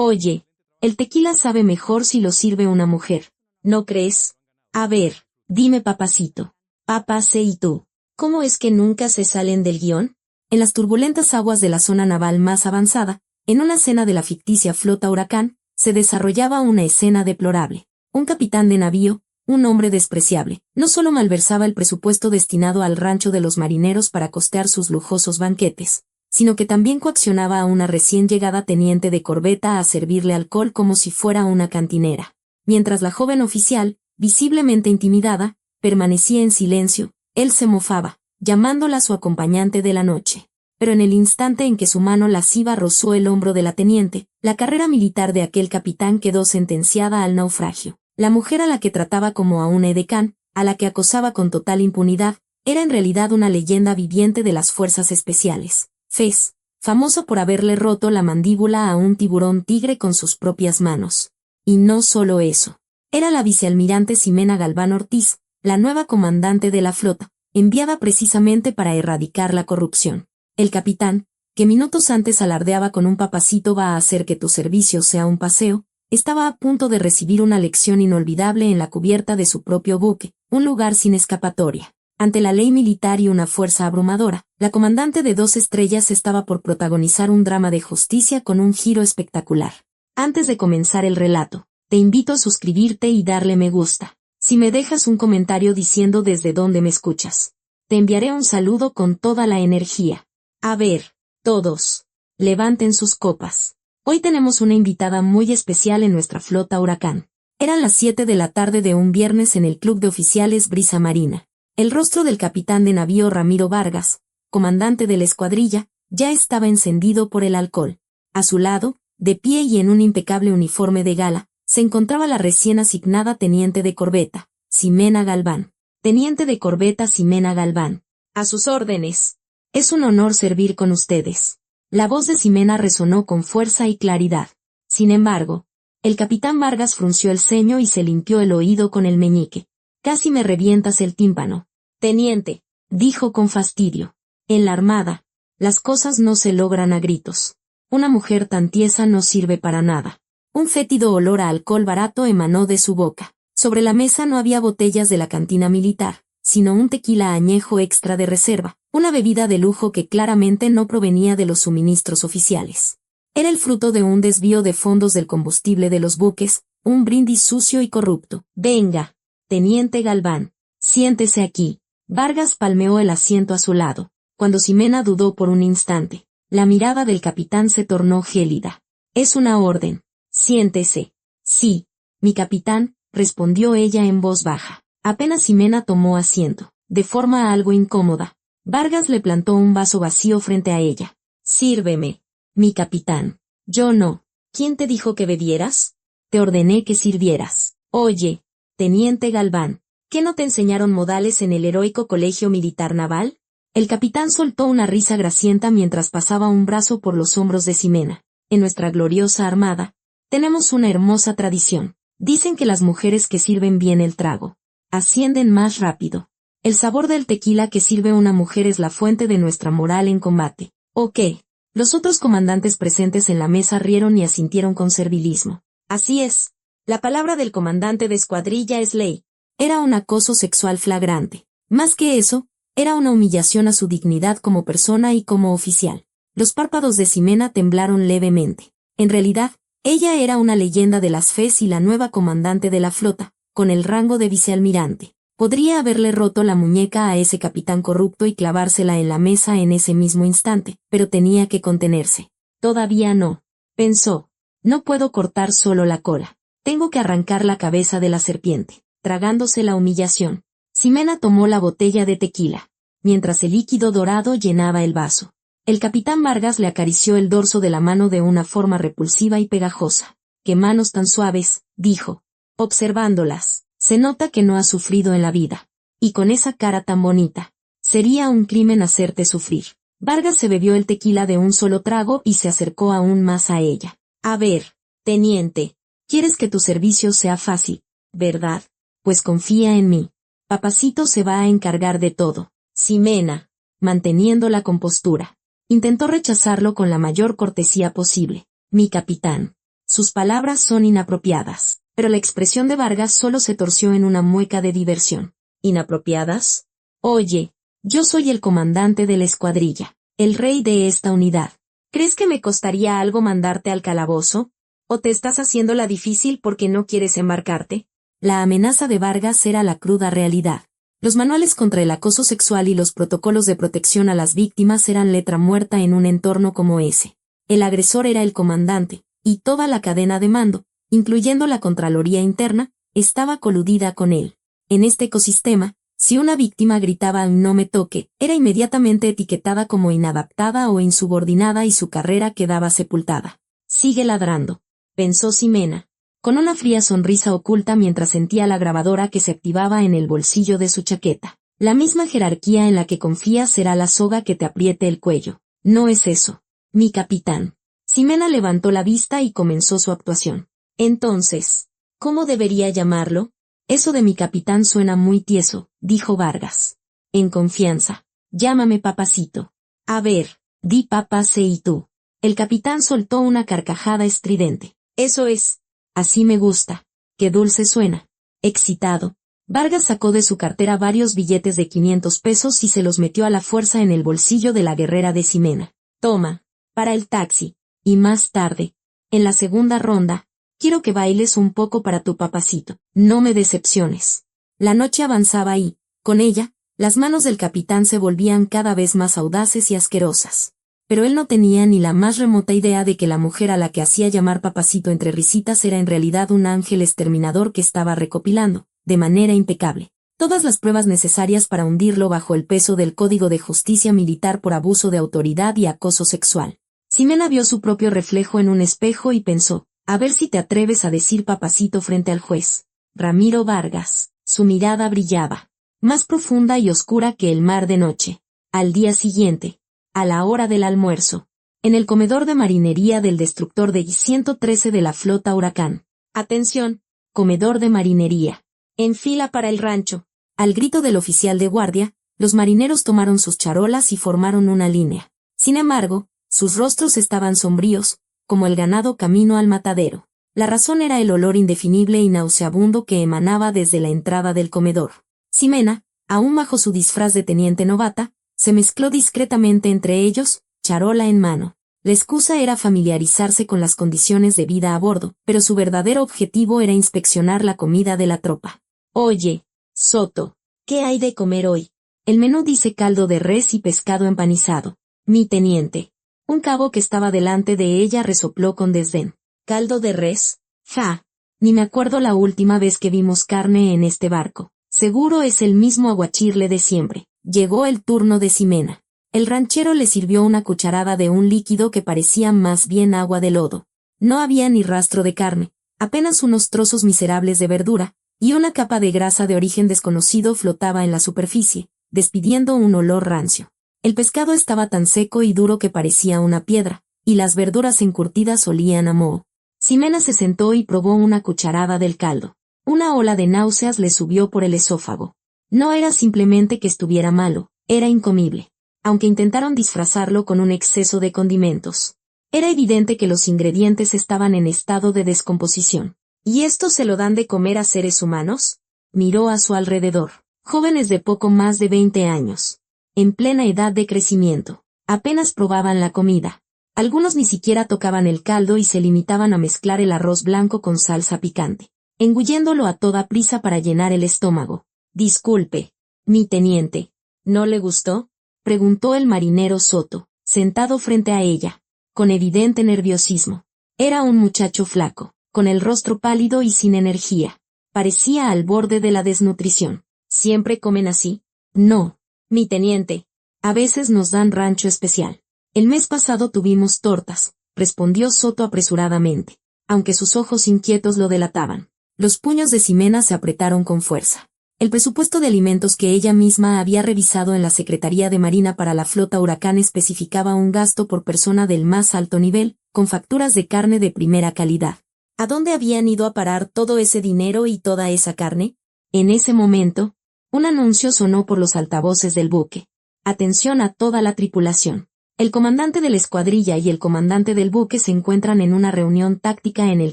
Oye, el tequila sabe mejor si lo sirve una mujer, ¿no crees? A ver, dime papacito. Papase y tú, ¿cómo es que nunca se salen del guión? En las turbulentas aguas de la zona naval más avanzada, en una cena de la ficticia flota Huracán, se desarrollaba una escena deplorable. Un capitán de navío, un hombre despreciable, no solo malversaba el presupuesto destinado al rancho de los marineros para costear sus lujosos banquetes, sino que también coaccionaba a una recién llegada teniente de corbeta a servirle alcohol como si fuera una cantinera. Mientras la joven oficial, visiblemente intimidada, permanecía en silencio, él se mofaba, llamándola su acompañante de la noche. Pero en el instante en que su mano lasciva rozó el hombro de la teniente, la carrera militar de aquel capitán quedó sentenciada al naufragio. La mujer a la que trataba como a una edecán, a la que acosaba con total impunidad, era en realidad una leyenda viviente de las fuerzas especiales. Fez, famoso por haberle roto la mandíbula a un tiburón tigre con sus propias manos. Y no solo eso. Era la vicealmirante Ximena Galván Ortiz, la nueva comandante de la flota, enviada precisamente para erradicar la corrupción. El capitán, que minutos antes alardeaba con un papacito va a hacer que tu servicio sea un paseo, estaba a punto de recibir una lección inolvidable en la cubierta de su propio buque, un lugar sin escapatoria. Ante la ley militar y una fuerza abrumadora, la comandante de 2 estrellas estaba por protagonizar un drama de justicia con un giro espectacular. Antes de comenzar el relato, te invito a suscribirte y darle me gusta. Si me dejas un comentario diciendo desde dónde me escuchas, te enviaré un saludo con toda la energía. A ver, todos, levanten sus copas. Hoy tenemos una invitada muy especial en nuestra flota Huracán. Eran las 7 de la tarde de un viernes en el Club de Oficiales Brisa Marina. El rostro del capitán de navío Ramiro Vargas, comandante de la escuadrilla, ya estaba encendido por el alcohol. A su lado, de pie y en un impecable uniforme de gala, se encontraba la recién asignada teniente de corbeta, Ximena Galván. Teniente de corbeta Ximena Galván. A sus órdenes. Es un honor servir con ustedes. La voz de Ximena resonó con fuerza y claridad. Sin embargo, el capitán Vargas frunció el ceño y se limpió el oído con el meñique. Casi me revientas el tímpano. Teniente, dijo con fastidio. En la armada, las cosas no se logran a gritos. Una mujer tan tiesa no sirve para nada. Un fétido olor a alcohol barato emanó de su boca. Sobre la mesa no había botellas de la cantina militar, sino un tequila añejo extra de reserva, una bebida de lujo que claramente no provenía de los suministros oficiales. Era el fruto de un desvío de fondos del combustible de los buques, un brindis sucio y corrupto. Venga, teniente Galván, siéntese aquí. Vargas palmeó el asiento a su lado. Cuando Ximena dudó por un instante, la mirada del capitán se tornó gélida. Es una orden. Siéntese. Sí, mi capitán, respondió ella en voz baja. Apenas Ximena tomó asiento, de forma algo incómoda, Vargas le plantó un vaso vacío frente a ella. Sírveme, mi capitán. Yo no. ¿Quién te dijo que bebieras? Te ordené que sirvieras. Oye, teniente Galván, ¿qué no te enseñaron modales en el heroico Colegio Militar Naval? El capitán soltó una risa grasienta mientras pasaba un brazo por los hombros de Ximena. En nuestra gloriosa armada, tenemos una hermosa tradición. Dicen que las mujeres que sirven bien el trago ascienden más rápido. El sabor del tequila que sirve una mujer es la fuente de nuestra moral en combate. ¿O qué? Los otros comandantes presentes en la mesa rieron y asintieron con servilismo. Así es. La palabra del comandante de escuadrilla es ley. Era un acoso sexual flagrante. Más que eso, era una humillación a su dignidad como persona y como oficial. Los párpados de Ximena temblaron levemente. En realidad, ella era una leyenda de las Fez y la nueva comandante de la flota, con el rango de vicealmirante. Podría haberle roto la muñeca a ese capitán corrupto y clavársela en la mesa en ese mismo instante, pero tenía que contenerse. Todavía no, pensó. No puedo cortar solo la cola. Tengo que arrancar la cabeza de la serpiente. Tragándose la humillación, Ximena tomó la botella de tequila, mientras el líquido dorado llenaba el vaso. El capitán Vargas le acarició el dorso de la mano de una forma repulsiva y pegajosa. «¡Qué manos tan suaves!», dijo, observándolas. «Se nota que no has sufrido en la vida. Y con esa cara tan bonita. Sería un crimen hacerte sufrir». Vargas se bebió el tequila de un solo trago y se acercó aún más a ella. «A ver, teniente, quieres que tu servicio sea fácil, ¿verdad? Pues confía en mí. Papacito se va a encargar de todo». Ximena, manteniendo la compostura, intentó rechazarlo con la mayor cortesía posible. «Mi capitán». Sus palabras son inapropiadas, pero la expresión de Vargas solo se torció en una mueca de diversión. ¿Inapropiadas? Oye, yo soy el comandante de la escuadrilla, el rey de esta unidad. ¿Crees que me costaría algo mandarte al calabozo? ¿O te estás haciendo la difícil porque no quieres embarcarte? La amenaza de Vargas era la cruda realidad. Los manuales contra el acoso sexual y los protocolos de protección a las víctimas eran letra muerta en un entorno como ese. El agresor era el comandante, y toda la cadena de mando, incluyendo la Contraloría Interna, estaba coludida con él. En este ecosistema, si una víctima gritaba "no me toque", era inmediatamente etiquetada como inadaptada o insubordinada y su carrera quedaba sepultada. Sigue ladrando, pensó Ximena, con una fría sonrisa oculta mientras sentía la grabadora que se activaba en el bolsillo de su chaqueta. La misma jerarquía en la que confías será la soga que te apriete el cuello. No es eso, mi capitán. Ximena levantó la vista y comenzó su actuación. Entonces, ¿cómo debería llamarlo? Eso de mi capitán suena muy tieso, dijo Vargas. En confianza. Llámame papacito. A ver, di papá sé y tú. El capitán soltó una carcajada estridente. Eso es. Así me gusta. Qué dulce suena. Excitado, Vargas sacó de su cartera varios billetes de 500 pesos y se los metió a la fuerza en el bolsillo de la guerrera de Ximena. Toma, para el taxi. Y más tarde, en la segunda ronda, quiero que bailes un poco para tu papacito. No me decepciones. La noche avanzaba y, con ella, las manos del capitán se volvían cada vez más audaces y asquerosas. Pero él no tenía ni la más remota idea de que la mujer a la que hacía llamar papacito entre risitas era en realidad un ángel exterminador que estaba recopilando, de manera impecable, todas las pruebas necesarias para hundirlo bajo el peso del Código de Justicia Militar por abuso de autoridad y acoso sexual. Ximena vio su propio reflejo en un espejo y pensó, a ver si te atreves a decir papacito frente al juez. Ramiro Vargas, su mirada brillaba, más profunda y oscura que el mar de noche. Al día siguiente, a la hora del almuerzo, en el comedor de marinería del destructor de I-113 de la flota Huracán. Atención, comedor de marinería. En fila para el rancho. Al grito del oficial de guardia, los marineros tomaron sus charolas y formaron una línea. Sin embargo, sus rostros estaban sombríos, como el ganado camino al matadero. La razón era el olor indefinible y nauseabundo que emanaba desde la entrada del comedor. Ximena, aún bajo su disfraz de teniente novata, se mezcló discretamente entre ellos, charola en mano. La excusa era familiarizarse con las condiciones de vida a bordo, pero su verdadero objetivo era inspeccionar la comida de la tropa. Oye, Soto, ¿qué hay de comer hoy? El menú dice caldo de res y pescado empanizado. Mi teniente. Un cabo que estaba delante de ella resopló con desdén. ¿Caldo de res? Ja. Ni me acuerdo la última vez que vimos carne en este barco. Seguro es el mismo aguachirle de siempre. Llegó el turno de Ximena. El ranchero le sirvió una cucharada de un líquido que parecía más bien agua de lodo. No había ni rastro de carne, apenas unos trozos miserables de verdura, y una capa de grasa de origen desconocido flotaba en la superficie, despidiendo un olor rancio. El pescado estaba tan seco y duro que parecía una piedra, y las verduras encurtidas olían a moho. Ximena se sentó y probó una cucharada del caldo. Una ola de náuseas le subió por el esófago. No era simplemente que estuviera malo, era incomible. Aunque intentaron disfrazarlo con un exceso de condimentos. Era evidente que los ingredientes estaban en estado de descomposición. ¿Y esto se lo dan de comer a seres humanos? Miró a su alrededor. Jóvenes de poco más de 20 años. En plena edad de crecimiento. Apenas probaban la comida. Algunos ni siquiera tocaban el caldo y se limitaban a mezclar el arroz blanco con salsa picante, engulléndolo a toda prisa para llenar el estómago. Disculpe, mi teniente, ¿no le gustó? Preguntó el marinero Soto, sentado frente a ella, con evidente nerviosismo. Era un muchacho flaco, con el rostro pálido y sin energía. Parecía al borde de la desnutrición. ¿Siempre comen así? No, mi teniente. A veces nos dan rancho especial. El mes pasado tuvimos tortas, respondió Soto apresuradamente, aunque sus ojos inquietos lo delataban. Los puños de Ximena se apretaron con fuerza. El presupuesto de alimentos que ella misma había revisado en la Secretaría de Marina para la flota Huracán especificaba un gasto por persona del más alto nivel, con facturas de carne de primera calidad. ¿A dónde habían ido a parar todo ese dinero y toda esa carne? En ese momento, un anuncio sonó por los altavoces del buque. Atención a toda la tripulación. El comandante de la escuadrilla y el comandante del buque se encuentran en una reunión táctica en el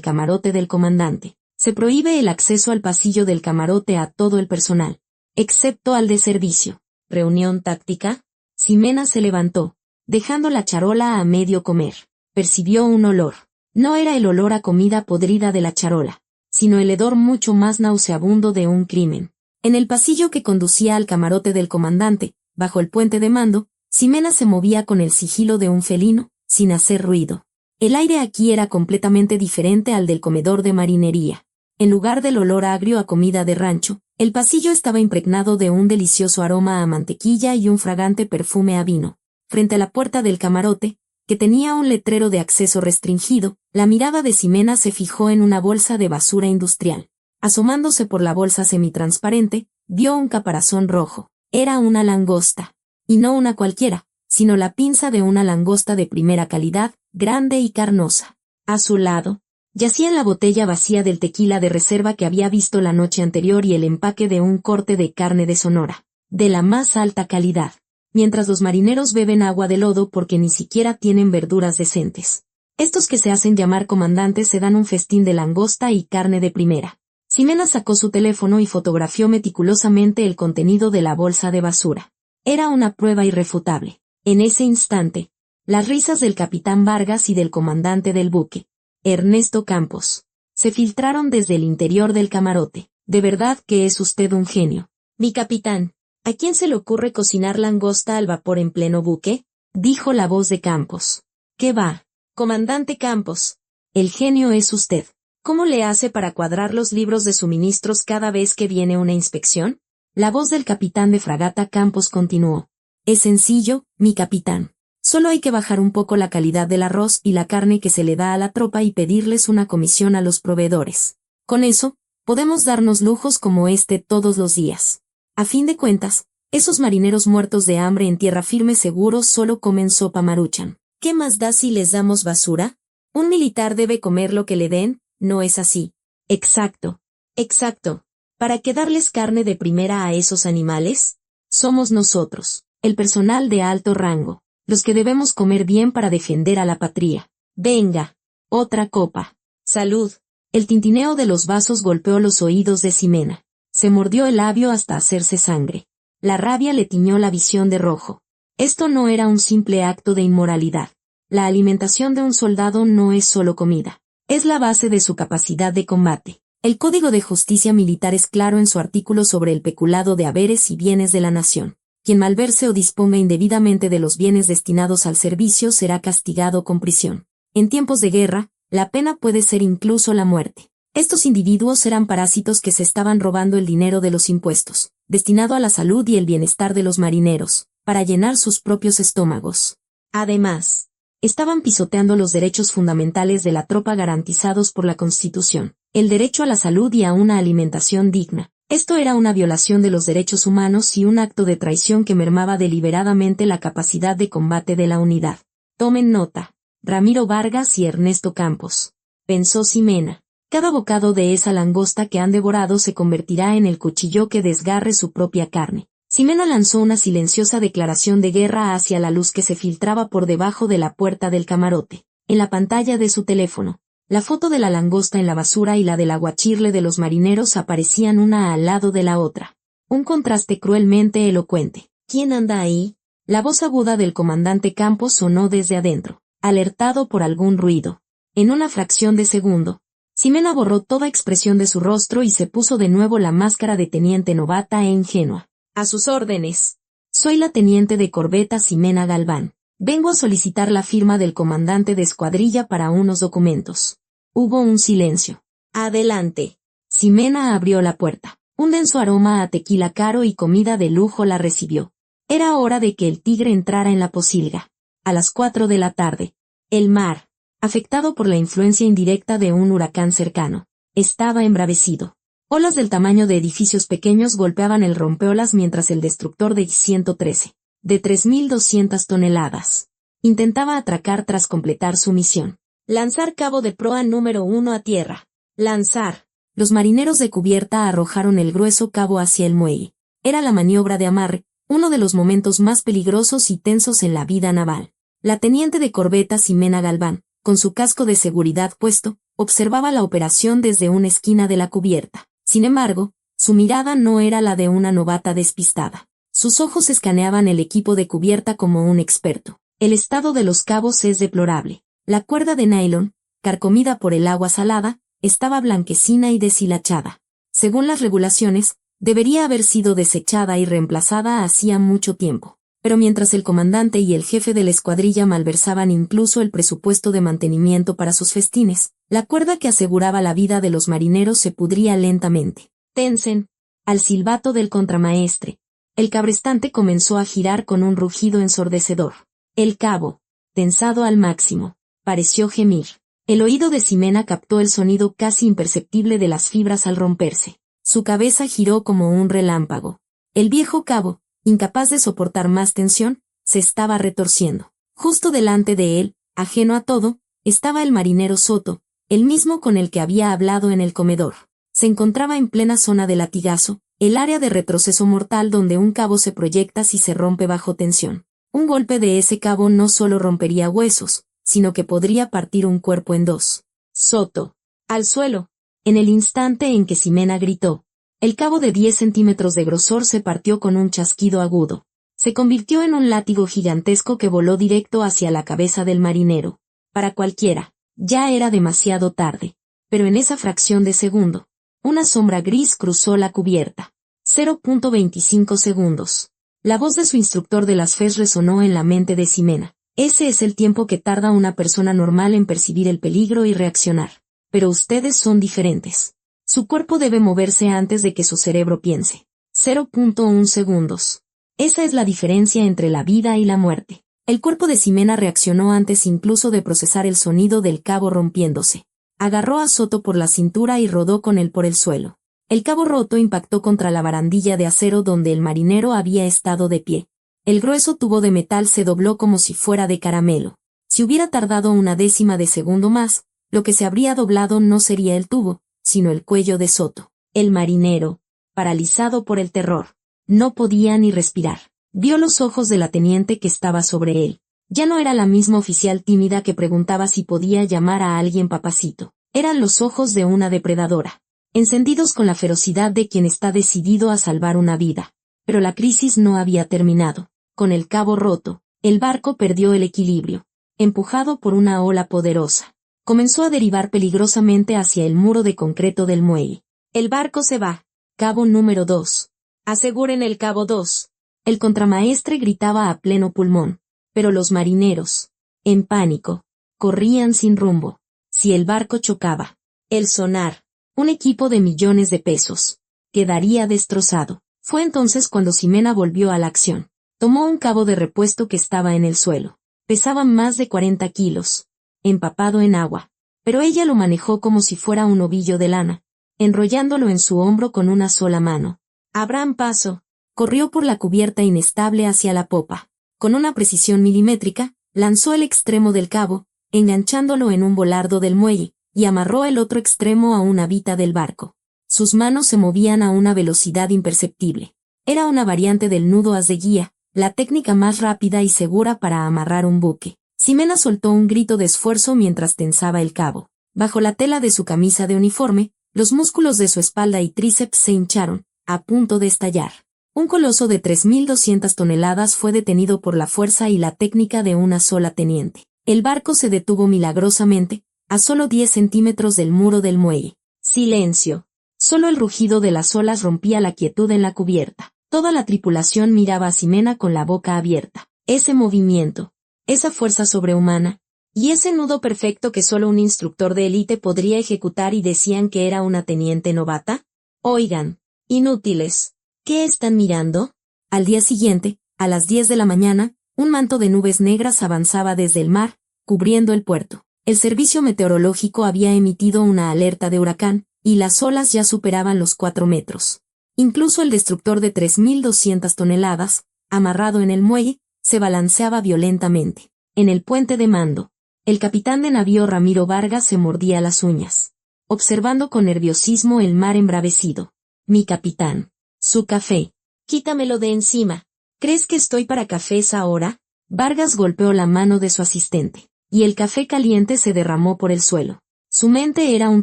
camarote del comandante. Se prohíbe el acceso al pasillo del camarote a todo el personal, excepto al de servicio. ¿Reunión táctica? Ximena se levantó, dejando la charola a medio comer. Percibió un olor. No era el olor a comida podrida de la charola, sino el hedor mucho más nauseabundo de un crimen. En el pasillo que conducía al camarote del comandante, bajo el puente de mando, Ximena se movía con el sigilo de un felino, sin hacer ruido. El aire aquí era completamente diferente al del comedor de marinería. En lugar del olor agrio a comida de rancho, el pasillo estaba impregnado de un delicioso aroma a mantequilla y un fragante perfume a vino. Frente a la puerta del camarote, que tenía un letrero de acceso restringido, la mirada de Ximena se fijó en una bolsa de basura industrial. Asomándose por la bolsa semitransparente, vio un caparazón rojo. Era una langosta. Y no una cualquiera, sino la pinza de una langosta de primera calidad, grande y carnosa. A su lado, yacía la botella vacía del tequila de reserva que había visto la noche anterior y el empaque de un corte de carne de Sonora, de la más alta calidad, mientras los marineros beben agua de lodo porque ni siquiera tienen verduras decentes. Estos que se hacen llamar comandantes se dan un festín de langosta y carne de primera. Ximena sacó su teléfono y fotografió meticulosamente el contenido de la bolsa de basura. Era una prueba irrefutable. En ese instante, las risas del capitán Vargas y del comandante del buque, Ernesto Campos, se filtraron desde el interior del camarote. De verdad que es usted un genio. Mi capitán, ¿a quién se le ocurre cocinar langosta al vapor en pleno buque? Dijo la voz de Campos. ¿Qué va? Comandante Campos, el genio es usted. ¿Cómo le hace para cuadrar los libros de suministros cada vez que viene una inspección? La voz del capitán de fragata Campos continuó. Es sencillo, mi capitán. Solo hay que bajar un poco la calidad del arroz y la carne que se le da a la tropa y pedirles una comisión a los proveedores. Con eso, podemos darnos lujos como este todos los días. A fin de cuentas, esos marineros muertos de hambre en tierra firme seguro solo comen sopa Maruchan. ¿Qué más da si les damos basura? Un militar debe comer lo que le den, ¿no es así? Exacto. Exacto. ¿Para qué darles carne de primera a esos animales? Somos nosotros, el personal de alto rango, los que debemos comer bien para defender a la patria. Venga, otra copa. Salud. El tintineo de los vasos golpeó los oídos de Ximena. Se mordió el labio hasta hacerse sangre. La rabia le tiñó la visión de rojo. Esto no era un simple acto de inmoralidad. La alimentación de un soldado no es solo comida. Es la base de su capacidad de combate. El Código de Justicia Militar es claro en su artículo sobre el peculado de haberes y bienes de la nación. Quien malverse o disponga indebidamente de los bienes destinados al servicio será castigado con prisión. En tiempos de guerra, la pena puede ser incluso la muerte. Estos individuos eran parásitos que se estaban robando el dinero de los impuestos, destinado a la salud y el bienestar de los marineros, para llenar sus propios estómagos. Además, estaban pisoteando los derechos fundamentales de la tropa garantizados por la Constitución, el derecho a la salud y a una alimentación digna. Esto era una violación de los derechos humanos y un acto de traición que mermaba deliberadamente la capacidad de combate de la unidad. Tomen nota. Ramiro Vargas y Ernesto Campos. Pensó Ximena. Cada bocado de esa langosta que han devorado se convertirá en el cuchillo que desgarre su propia carne. Ximena lanzó una silenciosa declaración de guerra hacia la luz que se filtraba por debajo de la puerta del camarote. En la pantalla de su teléfono, la foto de la langosta en la basura y la del aguachirle de los marineros aparecían una al lado de la otra. Un contraste cruelmente elocuente. ¿Quién anda ahí? La voz aguda del comandante Campos sonó desde adentro, alertado por algún ruido. En una fracción de segundo, Ximena borró toda expresión de su rostro y se puso de nuevo la máscara de teniente novata e ingenua. A sus órdenes. Soy la teniente de corbeta Ximena Galván. Vengo a solicitar la firma del comandante de escuadrilla para unos documentos. Hubo un silencio. Adelante. Ximena abrió la puerta. Un denso aroma a tequila caro y comida de lujo la recibió. Era hora de que el tigre entrara en la posilga. A las 4 de la tarde. El mar, afectado por la influencia indirecta de un huracán cercano, estaba embravecido. Olas del tamaño de edificios pequeños golpeaban el rompeolas mientras el destructor de I-113, de 3.200 toneladas, intentaba atracar tras completar su misión. Lanzar cabo de proa número 1 a tierra. Lanzar. Los marineros de cubierta arrojaron el grueso cabo hacia el muelle. Era la maniobra de amarre, uno de los momentos más peligrosos y tensos en la vida naval. La teniente de corbeta Ximena Galván, con su casco de seguridad puesto, observaba la operación desde una esquina de la cubierta. Sin embargo, su mirada no era la de una novata despistada. Sus ojos escaneaban el equipo de cubierta como un experto. El estado de los cabos es deplorable. La cuerda de nylon, carcomida por el agua salada, estaba blanquecina y deshilachada. Según las regulaciones, debería haber sido desechada y reemplazada hacía mucho tiempo. Pero mientras el comandante y el jefe de la escuadrilla malversaban incluso el presupuesto de mantenimiento para sus festines, la cuerda que aseguraba la vida de los marineros se pudría lentamente. Tensen, al silbato del contramaestre. El cabrestante comenzó a girar con un rugido ensordecedor. El cabo, tensado al máximo, pareció gemir. El oído de Ximena captó el sonido casi imperceptible de las fibras al romperse. Su cabeza giró como un relámpago. El viejo cabo, incapaz de soportar más tensión, se estaba retorciendo. Justo delante de él, ajeno a todo, estaba el marinero Soto, el mismo con el que había hablado en el comedor. Se encontraba en plena zona de latigazo, el área de retroceso mortal donde un cabo se proyecta si se rompe bajo tensión. Un golpe de ese cabo no solo rompería huesos, sino que podría partir un cuerpo en dos. Soto. Al suelo. En el instante en que Ximena gritó, el cabo de 10 centímetros de grosor se partió con un chasquido agudo. Se convirtió en un látigo gigantesco que voló directo hacia la cabeza del marinero. Para cualquiera, ya era demasiado tarde. Pero en esa fracción de segundo, una sombra gris cruzó la cubierta. 0.25 segundos. La voz de su instructor de las FES resonó en la mente de Ximena. Ese es el tiempo que tarda una persona normal en percibir el peligro y reaccionar. Pero ustedes son diferentes. Su cuerpo debe moverse antes de que su cerebro piense. 0.1 segundos. Esa es la diferencia entre la vida y la muerte. El cuerpo de Ximena reaccionó antes incluso de procesar el sonido del cabo rompiéndose. Agarró a Soto por la cintura y rodó con él por el suelo. El cabo roto impactó contra la barandilla de acero donde el marinero había estado de pie. El grueso tubo de metal se dobló como si fuera de caramelo. Si hubiera tardado una décima de segundo más, lo que se habría doblado no sería el tubo, sino el cuello de Soto. El marinero, paralizado por el terror, no podía ni respirar. Vio los ojos de la teniente que estaba sobre él. Ya no era la misma oficial tímida que preguntaba si podía llamar a alguien papacito. Eran los ojos de una depredadora, encendidos con la ferocidad de quien está decidido a salvar una vida. Pero la crisis no había terminado. Con el cabo roto, el barco perdió el equilibrio. Empujado por una ola poderosa, comenzó a derivar peligrosamente hacia el muro de concreto del muelle. El barco se va. Cabo número 2. Aseguren el cabo 2. El contramaestre gritaba a pleno pulmón. Pero los marineros, en pánico, corrían sin rumbo. Si el barco chocaba, el sonar, un equipo de millones de pesos, quedaría destrozado. Fue entonces cuando Ximena volvió a la acción. Tomó un cabo de repuesto que estaba en el suelo. Pesaba más de 40 kilos, empapado en agua, pero ella lo manejó como si fuera un ovillo de lana, enrollándolo en su hombro con una sola mano. Abran paso. Corrió por la cubierta inestable hacia la popa. Con una precisión milimétrica, lanzó el extremo del cabo, enganchándolo en un volardo del muelle, y amarró el otro extremo a una vita del barco. Sus manos se movían a una velocidad imperceptible. Era una variante del nudo haz de guía, la técnica más rápida y segura para amarrar un buque. Ximena soltó un grito de esfuerzo mientras tensaba el cabo. Bajo la tela de su camisa de uniforme, los músculos de su espalda y tríceps se hincharon, a punto de estallar. Un coloso de 3.200 toneladas fue detenido por la fuerza y la técnica de una sola teniente. El barco se detuvo milagrosamente, a solo 10 centímetros del muro del muelle. Silencio. Solo el rugido de las olas rompía la quietud en la cubierta. Toda la tripulación miraba a Ximena con la boca abierta. Ese movimiento, esa fuerza sobrehumana, y ese nudo perfecto que solo un instructor de élite podría ejecutar y decían que era una teniente novata. Oigan, inútiles, ¿qué están mirando? Al día siguiente, a las 10 de la mañana, un manto de nubes negras avanzaba desde el mar, cubriendo el puerto. El servicio meteorológico había emitido una alerta de huracán, y las olas ya superaban los 4 metros. Incluso el destructor de 3.200 toneladas, amarrado en el muelle, se balanceaba violentamente. En el puente de mando, el capitán de navío Ramiro Vargas se mordía las uñas, observando con nerviosismo el mar embravecido. Mi capitán. Su café. Quítamelo de encima. ¿Crees que estoy para cafés ahora? Vargas golpeó la mano de su asistente, y el café caliente se derramó por el suelo. Su mente era un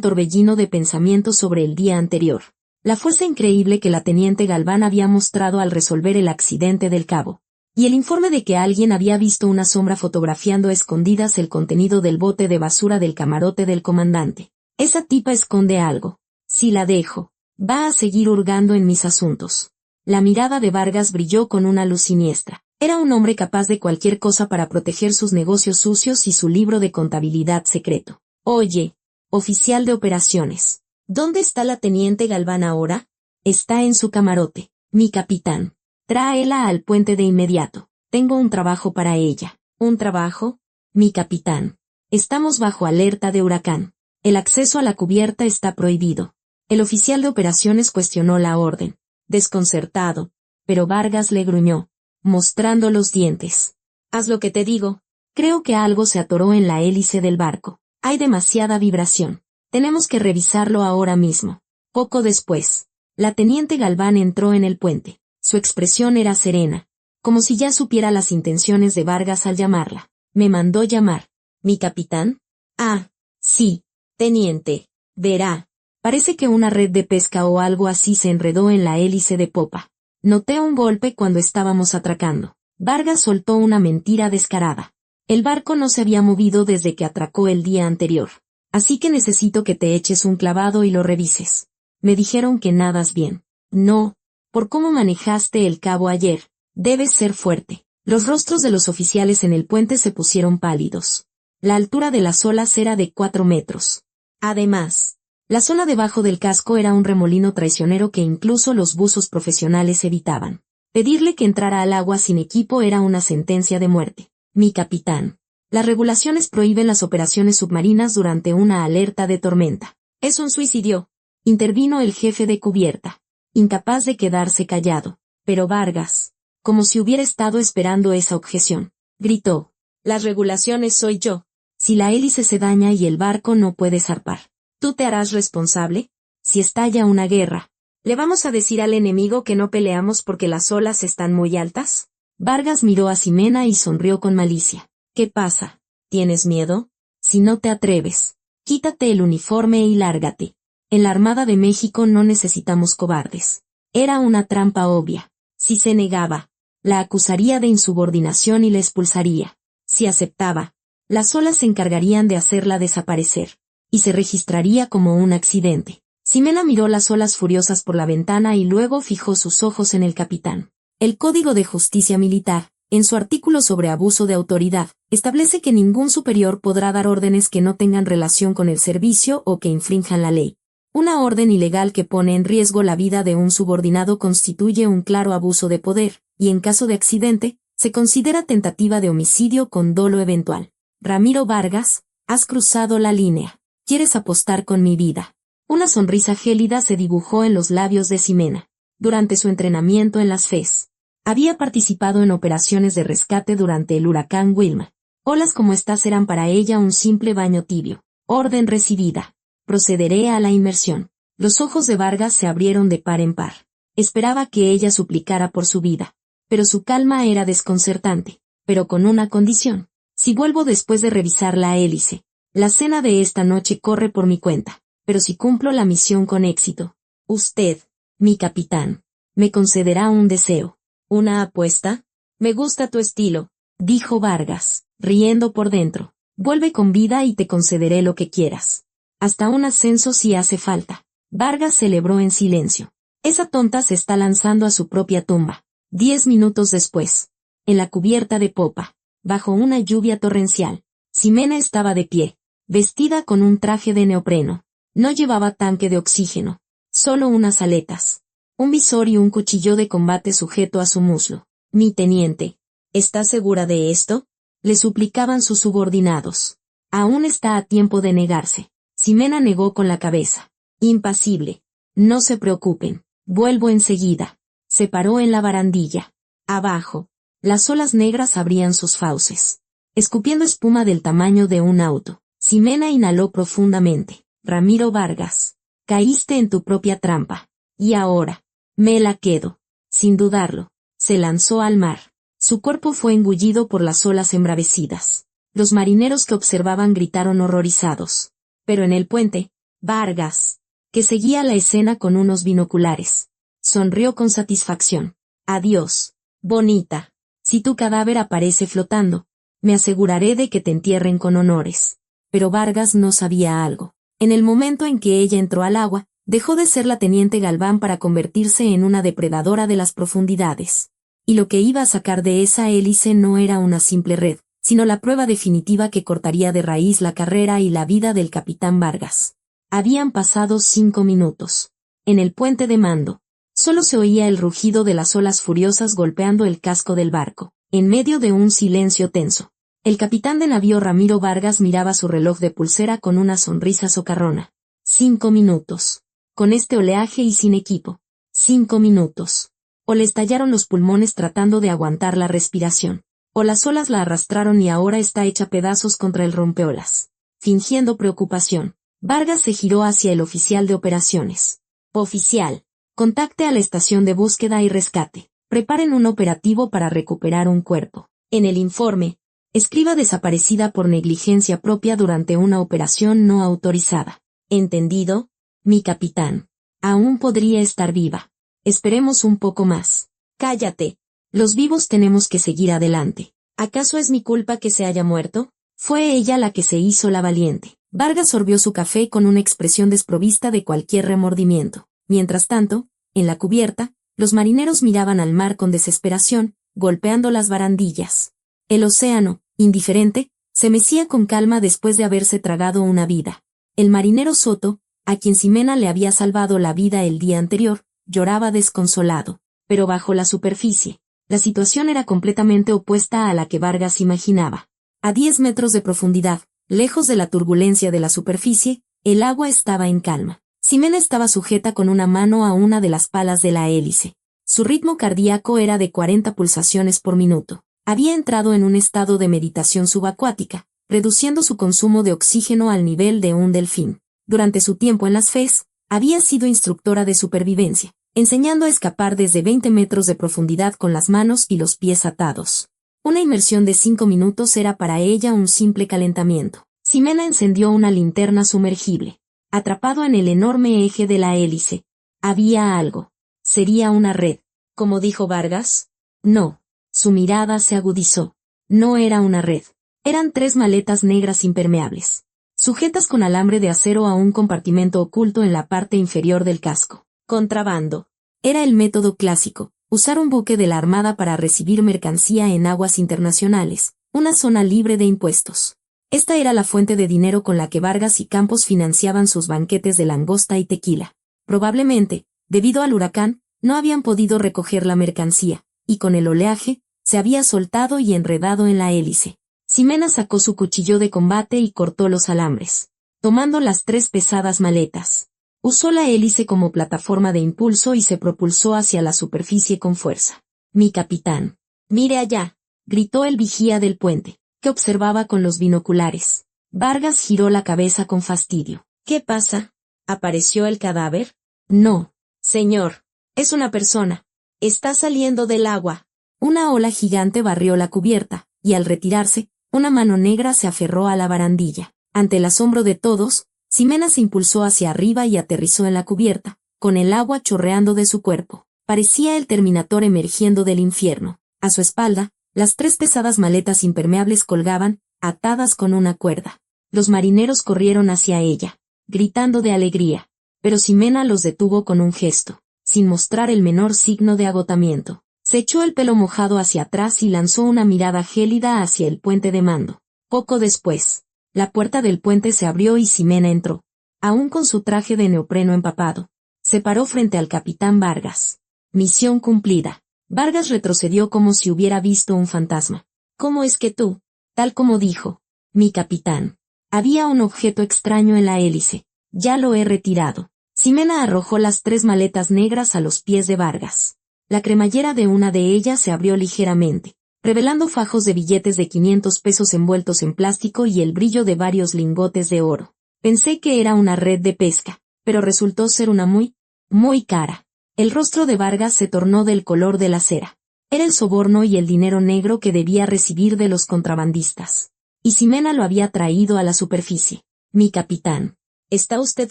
torbellino de pensamientos sobre el día anterior. La fuerza increíble que la teniente Galván había mostrado al resolver el accidente del cabo. Y el informe de que alguien había visto una sombra fotografiando a escondidas el contenido del bote de basura del camarote del comandante. Esa tipa esconde algo. Si la dejo, va a seguir hurgando en mis asuntos. La mirada de Vargas brilló con una luz siniestra. Era un hombre capaz de cualquier cosa para proteger sus negocios sucios y su libro de contabilidad secreto. Oye, oficial de operaciones, ¿dónde está la teniente Galván ahora? Está en su camarote, mi capitán. Tráela al puente de inmediato. Tengo un trabajo para ella. ¿Un trabajo? Mi capitán. Estamos bajo alerta de huracán. El acceso a la cubierta está prohibido. El oficial de operaciones cuestionó la orden, desconcertado, pero Vargas le gruñó, mostrando los dientes. Haz lo que te digo. Creo que algo se atoró en la hélice del barco. Hay demasiada vibración. Tenemos que revisarlo ahora mismo. Poco después, la teniente Galván entró en el puente. Su expresión era serena, como si ya supiera las intenciones de Vargas al llamarla. ¿Me mandó llamar? ¿Mi capitán? Ah, sí, teniente. Verá. Parece que una red de pesca o algo así se enredó en la hélice de popa. Noté un golpe cuando estábamos atracando. Vargas soltó una mentira descarada. El barco no se había movido desde que atracó el día anterior. Así que necesito que te eches un clavado y lo revises. Me dijeron que nadas bien. No. Por cómo manejaste el cabo ayer, debes ser fuerte. Los rostros de los oficiales en el puente se pusieron pálidos. La altura de las olas era de 4 metros. Además, la zona debajo del casco era un remolino traicionero que incluso los buzos profesionales evitaban. Pedirle que entrara al agua sin equipo era una sentencia de muerte. Mi capitán. Las regulaciones prohíben las operaciones submarinas durante una alerta de tormenta. Es un suicidio. Intervino el jefe de cubierta, incapaz de quedarse callado. Pero Vargas, como si hubiera estado esperando esa objeción, gritó. Las regulaciones soy yo. Si la hélice se daña y el barco no puede zarpar, ¿tú te harás responsable? Si estalla una guerra, ¿le vamos a decir al enemigo que no peleamos porque las olas están muy altas? Vargas miró a Ximena y sonrió con malicia. ¿Qué pasa? ¿Tienes miedo? Si no te atreves, quítate el uniforme y lárgate. En la Armada de México no necesitamos cobardes. Era una trampa obvia. Si se negaba, la acusaría de insubordinación y la expulsaría. Si aceptaba, las olas se encargarían de hacerla desaparecer, y se registraría como un accidente. Ximena miró las olas furiosas por la ventana y luego fijó sus ojos en el capitán. El Código de Justicia Militar, en su artículo sobre abuso de autoridad, establece que ningún superior podrá dar órdenes que no tengan relación con el servicio o que infrinjan la ley. Una orden ilegal que pone en riesgo la vida de un subordinado constituye un claro abuso de poder, y en caso de accidente, se considera tentativa de homicidio con dolo eventual. Ramiro Vargas, has cruzado la línea. ¿Quieres apostar con mi vida? Una sonrisa gélida se dibujó en los labios de Ximena. Durante su entrenamiento en las FES, había participado en operaciones de rescate durante el huracán Wilma. Olas como estas eran para ella un simple baño tibio. Orden recibida. Procederé a la inmersión. Los ojos de Vargas se abrieron de par en par. Esperaba que ella suplicara por su vida. Pero su calma era desconcertante. Pero con una condición. Si vuelvo después de revisar la hélice, la cena de esta noche corre por mi cuenta. Pero si cumplo la misión con éxito, usted, mi capitán, me concederá un deseo. ¿Una apuesta? Me gusta tu estilo, dijo Vargas, riendo por dentro. Vuelve con vida y te concederé lo que quieras. Hasta un ascenso si hace falta. Vargas celebró en silencio. Esa tonta se está lanzando a su propia tumba. 10 minutos después, en la cubierta de popa, bajo una lluvia torrencial, Ximena estaba de pie, vestida con un traje de neopreno. No llevaba tanque de oxígeno, solo unas aletas, un visor y un cuchillo de combate sujeto a su muslo. Mi teniente, ¿está segura de esto? Le suplicaban sus subordinados. Aún está a tiempo de negarse. Ximena negó con la cabeza. Impasible. No se preocupen. Vuelvo enseguida. Se paró en la barandilla. Abajo, las olas negras abrían sus fauces, escupiendo espuma del tamaño de un auto. Ximena inhaló profundamente. Ramiro Vargas, caíste en tu propia trampa. Y ahora, me la quedo. Sin dudarlo, se lanzó al mar. Su cuerpo fue engullido por las olas embravecidas. Los marineros que observaban gritaron horrorizados. Pero en el puente, Vargas, que seguía la escena con unos binoculares, sonrió con satisfacción. Adiós, bonita. Si tu cadáver aparece flotando, me aseguraré de que te entierren con honores. Pero Vargas no sabía algo. En el momento en que ella entró al agua, dejó de ser la teniente Galván para convertirse en una depredadora de las profundidades. Y lo que iba a sacar de esa hélice no era una simple red, sino la prueba definitiva que cortaría de raíz la carrera y la vida del capitán Vargas. Habían pasado 5 minutos. En el puente de mando, solo se oía el rugido de las olas furiosas golpeando el casco del barco, en medio de un silencio tenso. El capitán de navío Ramiro Vargas miraba su reloj de pulsera con una sonrisa socarrona. 5 minutos. Con este oleaje y sin equipo. 5 minutos. O le estallaron los pulmones tratando de aguantar la respiración, o las olas la arrastraron y ahora está hecha pedazos contra el rompeolas. Fingiendo preocupación, Vargas se giró hacia el oficial de operaciones. Oficial, contacte a la estación de búsqueda y rescate. Preparen un operativo para recuperar un cuerpo. En el informe, escriba desaparecida por negligencia propia durante una operación no autorizada. ¿Entendido? Mi capitán. Aún podría estar viva. Esperemos un poco más. Cállate. Los vivos tenemos que seguir adelante. ¿Acaso es mi culpa que se haya muerto? Fue ella la que se hizo la valiente. Vargas sorbió su café con una expresión desprovista de cualquier remordimiento. Mientras tanto, en la cubierta, los marineros miraban al mar con desesperación, golpeando las barandillas. El océano, indiferente, se mecía con calma después de haberse tragado una vida. El marinero Soto, a quien Ximena le había salvado la vida el día anterior, lloraba desconsolado. Pero bajo la superficie, la situación era completamente opuesta a la que Vargas imaginaba. A 10 metros de profundidad, lejos de la turbulencia de la superficie, el agua estaba en calma. Ximena estaba sujeta con una mano a una de las palas de la hélice. Su ritmo cardíaco era de 40 pulsaciones por minuto. Había entrado en un estado de meditación subacuática, reduciendo su consumo de oxígeno al nivel de un delfín. Durante su tiempo en las FES, había sido instructora de supervivencia, enseñando a escapar desde 20 metros de profundidad con las manos y los pies atados. Una inmersión de 5 minutos era para ella un simple calentamiento. Ximena encendió una linterna sumergible. Atrapado en el enorme eje de la hélice, había algo. ¿Sería una red, como dijo Vargas? No. Su mirada se agudizó. No era una red. Eran 3 maletas negras impermeables, sujetas con alambre de acero a un compartimento oculto en la parte inferior del casco. Contrabando. Era el método clásico, usar un buque de la Armada para recibir mercancía en aguas internacionales, una zona libre de impuestos. Esta era la fuente de dinero con la que Vargas y Campos financiaban sus banquetes de langosta y tequila. Probablemente, debido al huracán, no habían podido recoger la mercancía, y con el oleaje, se había soltado y enredado en la hélice. Ximena sacó su cuchillo de combate y cortó los alambres, tomando las 3 pesadas maletas. Usó la hélice como plataforma de impulso y se propulsó hacia la superficie con fuerza. Mi capitán. Mire allá, gritó el vigía del puente, que observaba con los binoculares. Vargas giró la cabeza con fastidio. ¿Qué pasa? ¿Apareció el cadáver? No, señor. Es una persona. Está saliendo del agua. Una ola gigante barrió la cubierta, y al retirarse, una mano negra se aferró a la barandilla. Ante el asombro de todos, Ximena se impulsó hacia arriba y aterrizó en la cubierta, con el agua chorreando de su cuerpo. Parecía el Terminator emergiendo del infierno. A su espalda, las 3 pesadas maletas impermeables colgaban, atadas con una cuerda. Los marineros corrieron hacia ella, gritando de alegría, pero Ximena los detuvo con un gesto, sin mostrar el menor signo de agotamiento. Se echó el pelo mojado hacia atrás y lanzó una mirada gélida hacia el puente de mando. Poco después, la puerta del puente se abrió y Ximena entró, aún con su traje de neopreno empapado. Se paró frente al capitán Vargas. Misión cumplida. Vargas retrocedió como si hubiera visto un fantasma. ¿Cómo es que tú? Tal como dijo, mi capitán. Había un objeto extraño en la hélice. Ya lo he retirado. Ximena arrojó las 3 maletas negras a los pies de Vargas. La cremallera de una de ellas se abrió ligeramente, revelando fajos de billetes de 500 pesos envueltos en plástico y el brillo de varios lingotes de oro. Pensé que era una red de pesca, pero resultó ser una muy cara. El rostro de Vargas se tornó del color de la cera. Era el soborno y el dinero negro que debía recibir de los contrabandistas. Y Ximena lo había traído a la superficie. Mi capitán. ¿Está usted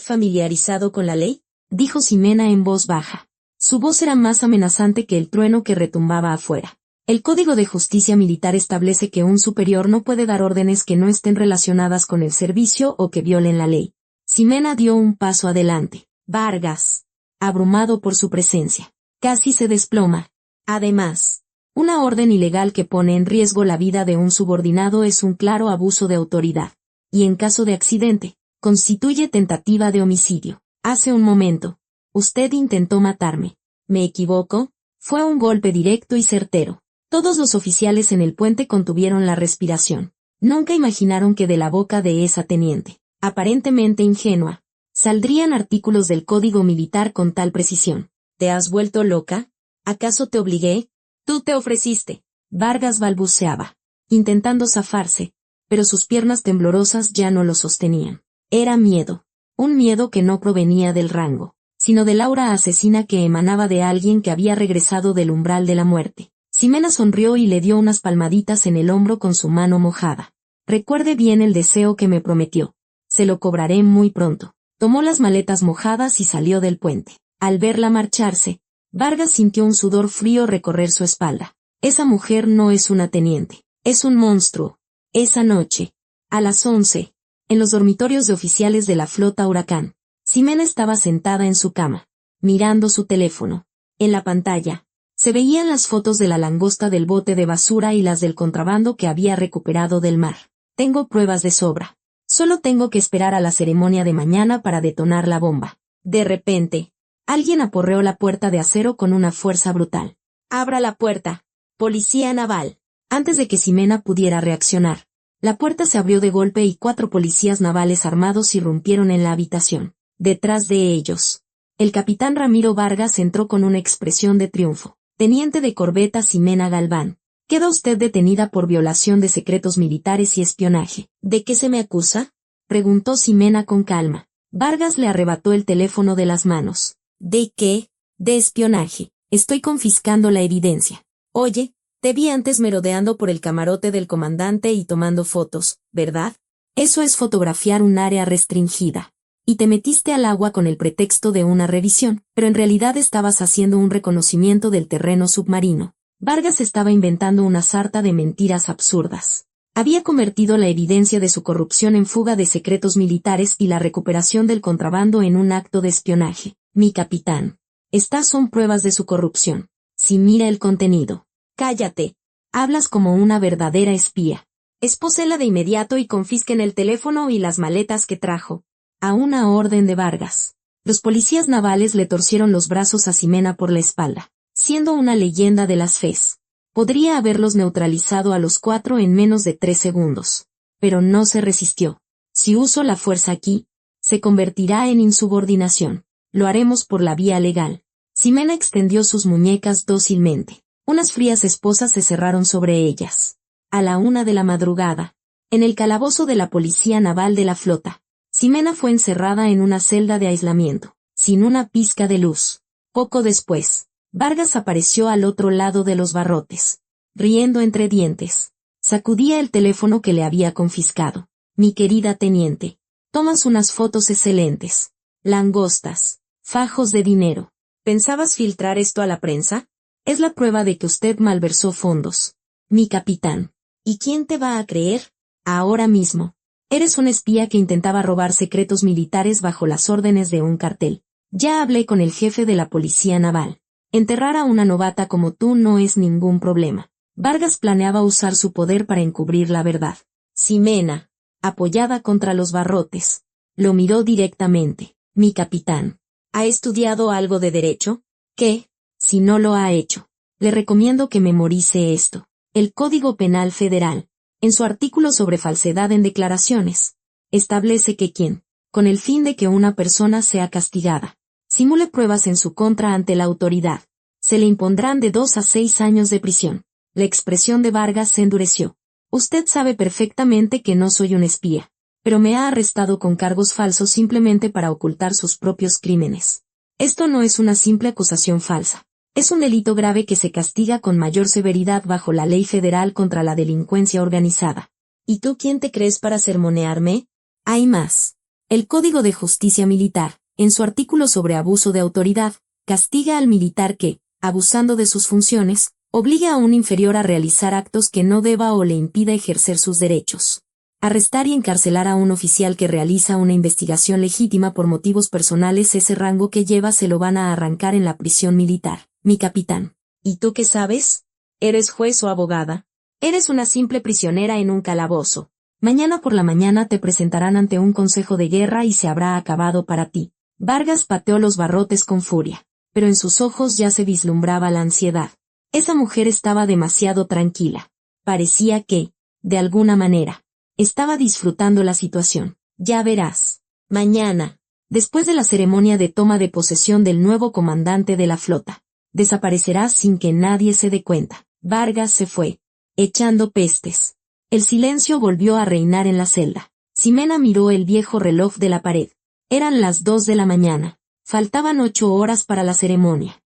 familiarizado con la ley? Dijo Ximena en voz baja. Su voz era más amenazante que el trueno que retumbaba afuera. El Código de Justicia Militar establece que un superior no puede dar órdenes que no estén relacionadas con el servicio o que violen la ley. Ximena dio un paso adelante. Vargas, abrumado por su presencia, casi se desploma. Además, una orden ilegal que pone en riesgo la vida de un subordinado es un claro abuso de autoridad. Y en caso de accidente, constituye tentativa de homicidio. Hace un momento, usted intentó matarme. ¿Me equivoco? Fue un golpe directo y certero. Todos los oficiales en el puente contuvieron la respiración. Nunca imaginaron que de la boca de esa teniente, aparentemente ingenua, saldrían artículos del Código Militar con tal precisión. ¿Te has vuelto loca? ¿Acaso te obligué? Tú te ofreciste. Vargas balbuceaba, intentando zafarse, pero sus piernas temblorosas ya no lo sostenían. Era miedo. Un miedo que no provenía del rango, sino del aura asesina que emanaba de alguien que había regresado del umbral de la muerte. Ximena sonrió y le dio unas palmaditas en el hombro con su mano mojada. Recuerde bien el deseo que me prometió. Se lo cobraré muy pronto. Tomó las maletas mojadas y salió del puente. Al verla marcharse, Vargas sintió un sudor frío recorrer su espalda. Esa mujer no es una teniente, es un monstruo. Esa noche, a las 11, en los dormitorios de oficiales de la flota Huracán, Ximena estaba sentada en su cama, mirando su teléfono. En la pantalla, se veían las fotos de la langosta del bote de basura y las del contrabando que había recuperado del mar. Tengo pruebas de sobra. Solo tengo que esperar a la ceremonia de mañana para detonar la bomba. De repente, alguien aporreó la puerta de acero con una fuerza brutal. «Abra la puerta, policía naval». Antes de que Ximena pudiera reaccionar, la puerta se abrió de golpe y 4 policías navales armados irrumpieron en la habitación. Detrás de ellos, el capitán Ramiro Vargas entró con una expresión de triunfo. «Teniente de corbeta Ximena Galván, queda usted detenida por violación de secretos militares y espionaje». «¿De qué se me acusa?», preguntó Ximena con calma. Vargas le arrebató el teléfono de las manos. «¿De qué?». «De espionaje. Estoy confiscando la evidencia. Oye, te vi antes merodeando por el camarote del comandante y tomando fotos, ¿verdad? Eso es fotografiar un área restringida. Y te metiste al agua con el pretexto de una revisión, pero en realidad estabas haciendo un reconocimiento del terreno submarino». Vargas estaba inventando una sarta de mentiras absurdas. Había convertido la evidencia de su corrupción en fuga de secretos militares y la recuperación del contrabando en un acto de espionaje. «Mi capitán, estas son pruebas de su corrupción. Si mira el contenido». «Cállate. Hablas como una verdadera espía. Espósela de inmediato y confisquen el teléfono y las maletas que trajo». A una orden de Vargas, los policías navales le torcieron los brazos a Ximena por la espalda. Siendo una leyenda de las FES, podría haberlos neutralizado a los 4 en menos de 3 segundos. Pero no se resistió. «Si uso la fuerza aquí, se convertirá en insubordinación. Lo haremos por la vía legal». Ximena extendió sus muñecas dócilmente. Unas frías esposas se cerraron sobre ellas. A la 1 de la madrugada, en el calabozo de la Policía Naval de la Flota, Ximena fue encerrada en una celda de aislamiento, sin una pizca de luz. Poco después, Vargas apareció al otro lado de los barrotes, riendo entre dientes. Sacudía el teléfono que le había confiscado. «Mi querida teniente, tomas unas fotos excelentes. Langostas, fajos de dinero. ¿Pensabas filtrar esto a la prensa? Es la prueba de que usted malversó fondos. Mi capitán. ¿Y quién te va a creer? Ahora mismo. Eres un espía que intentaba robar secretos militares bajo las órdenes de un cartel. Ya hablé con el jefe de la Policía Naval. Enterrar a una novata como tú no es ningún problema». Vargas planeaba usar su poder para encubrir la verdad. Ximena, apoyada contra los barrotes, lo miró directamente. «Mi capitán, ¿ha estudiado algo de derecho? ¿Qué? Si no lo ha hecho, le recomiendo que memorice esto. El Código Penal Federal, en su artículo sobre falsedad en declaraciones, establece que quien, con el fin de que una persona sea castigada, simule pruebas en su contra ante la autoridad, se le impondrán de 2 a 6 años de prisión». La expresión de Vargas se endureció. «Usted sabe perfectamente que no soy un espía, pero me ha arrestado con cargos falsos simplemente para ocultar sus propios crímenes. Esto no es una simple acusación falsa. Es un delito grave que se castiga con mayor severidad bajo la Ley Federal contra la Delincuencia Organizada. ¿Y tú quién te crees para sermonearme? Hay más. El Código de Justicia Militar, en su artículo sobre abuso de autoridad, castiga al militar que, abusando de sus funciones, obliga a un inferior a realizar actos que no deba o le impida ejercer sus derechos. Arrestar y encarcelar a un oficial que realiza una investigación legítima por motivos personales, ese rango que lleva se lo van a arrancar en la prisión militar, mi capitán. ¿Y tú qué sabes? ¿Eres juez o abogada? Eres una simple prisionera en un calabozo. Mañana por la mañana te presentarán ante un consejo de guerra y se habrá acabado para ti. Vargas pateó los barrotes con furia, pero en sus ojos ya se vislumbraba la ansiedad. Esa mujer estaba demasiado tranquila. Parecía que, de alguna manera, estaba disfrutando la situación. Ya verás. Mañana, después de la ceremonia de toma de posesión del nuevo comandante de la flota, desaparecerá sin que nadie se dé cuenta. Vargas se fue, echando pestes. El silencio volvió a reinar en la celda. Ximena miró el viejo reloj de la pared. Eran las 2 de la mañana. Faltaban 8 horas para la ceremonia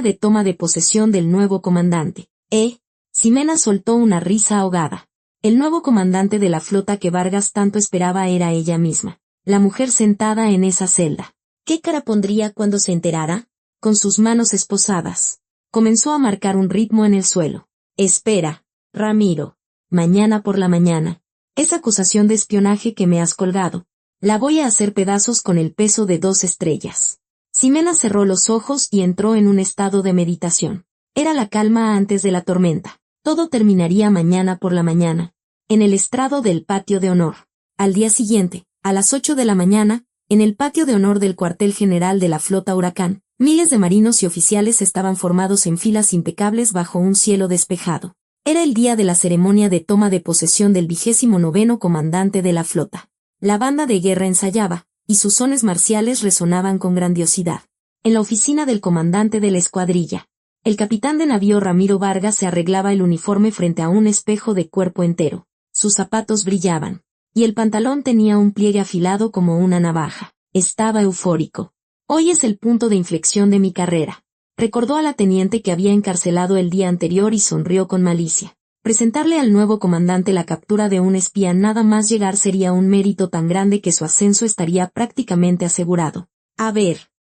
de toma de posesión del nuevo comandante. Ximena soltó una risa ahogada. El nuevo comandante de la flota que Vargas tanto esperaba era ella misma, la mujer sentada en esa celda. ¿Qué cara pondría cuando se enterara? Con sus manos esposadas, comenzó a marcar un ritmo en el suelo. Espera, Ramiro. Mañana por la mañana. Esa acusación de espionaje que me has colgado, la voy a hacer pedazos con el peso de 2 estrellas. Ximena cerró los ojos y entró en un estado de meditación. Era la calma antes de la tormenta. Todo terminaría mañana por la mañana, en el estrado del patio de honor. Al día siguiente, a las 8 de la mañana, en el patio de honor del cuartel general de la flota Huracán, miles de marinos y oficiales estaban formados en filas impecables bajo un cielo despejado. Era el día de la ceremonia de toma de posesión del 29º comandante de la flota. La banda de guerra ensayaba, y sus sones marciales resonaban con grandiosidad. En la oficina del comandante de la escuadrilla, el capitán de navío Ramiro Vargas se arreglaba el uniforme frente a un espejo de cuerpo entero. Sus zapatos brillaban, y el pantalón tenía un pliegue afilado como una navaja. Estaba eufórico. Hoy es el punto de inflexión de mi carrera. Recordó a la teniente que había encarcelado el día anterior y sonrió con malicia. Presentarle al nuevo comandante la captura de un espía nada más llegar sería un mérito tan grande que su ascenso estaría prácticamente asegurado.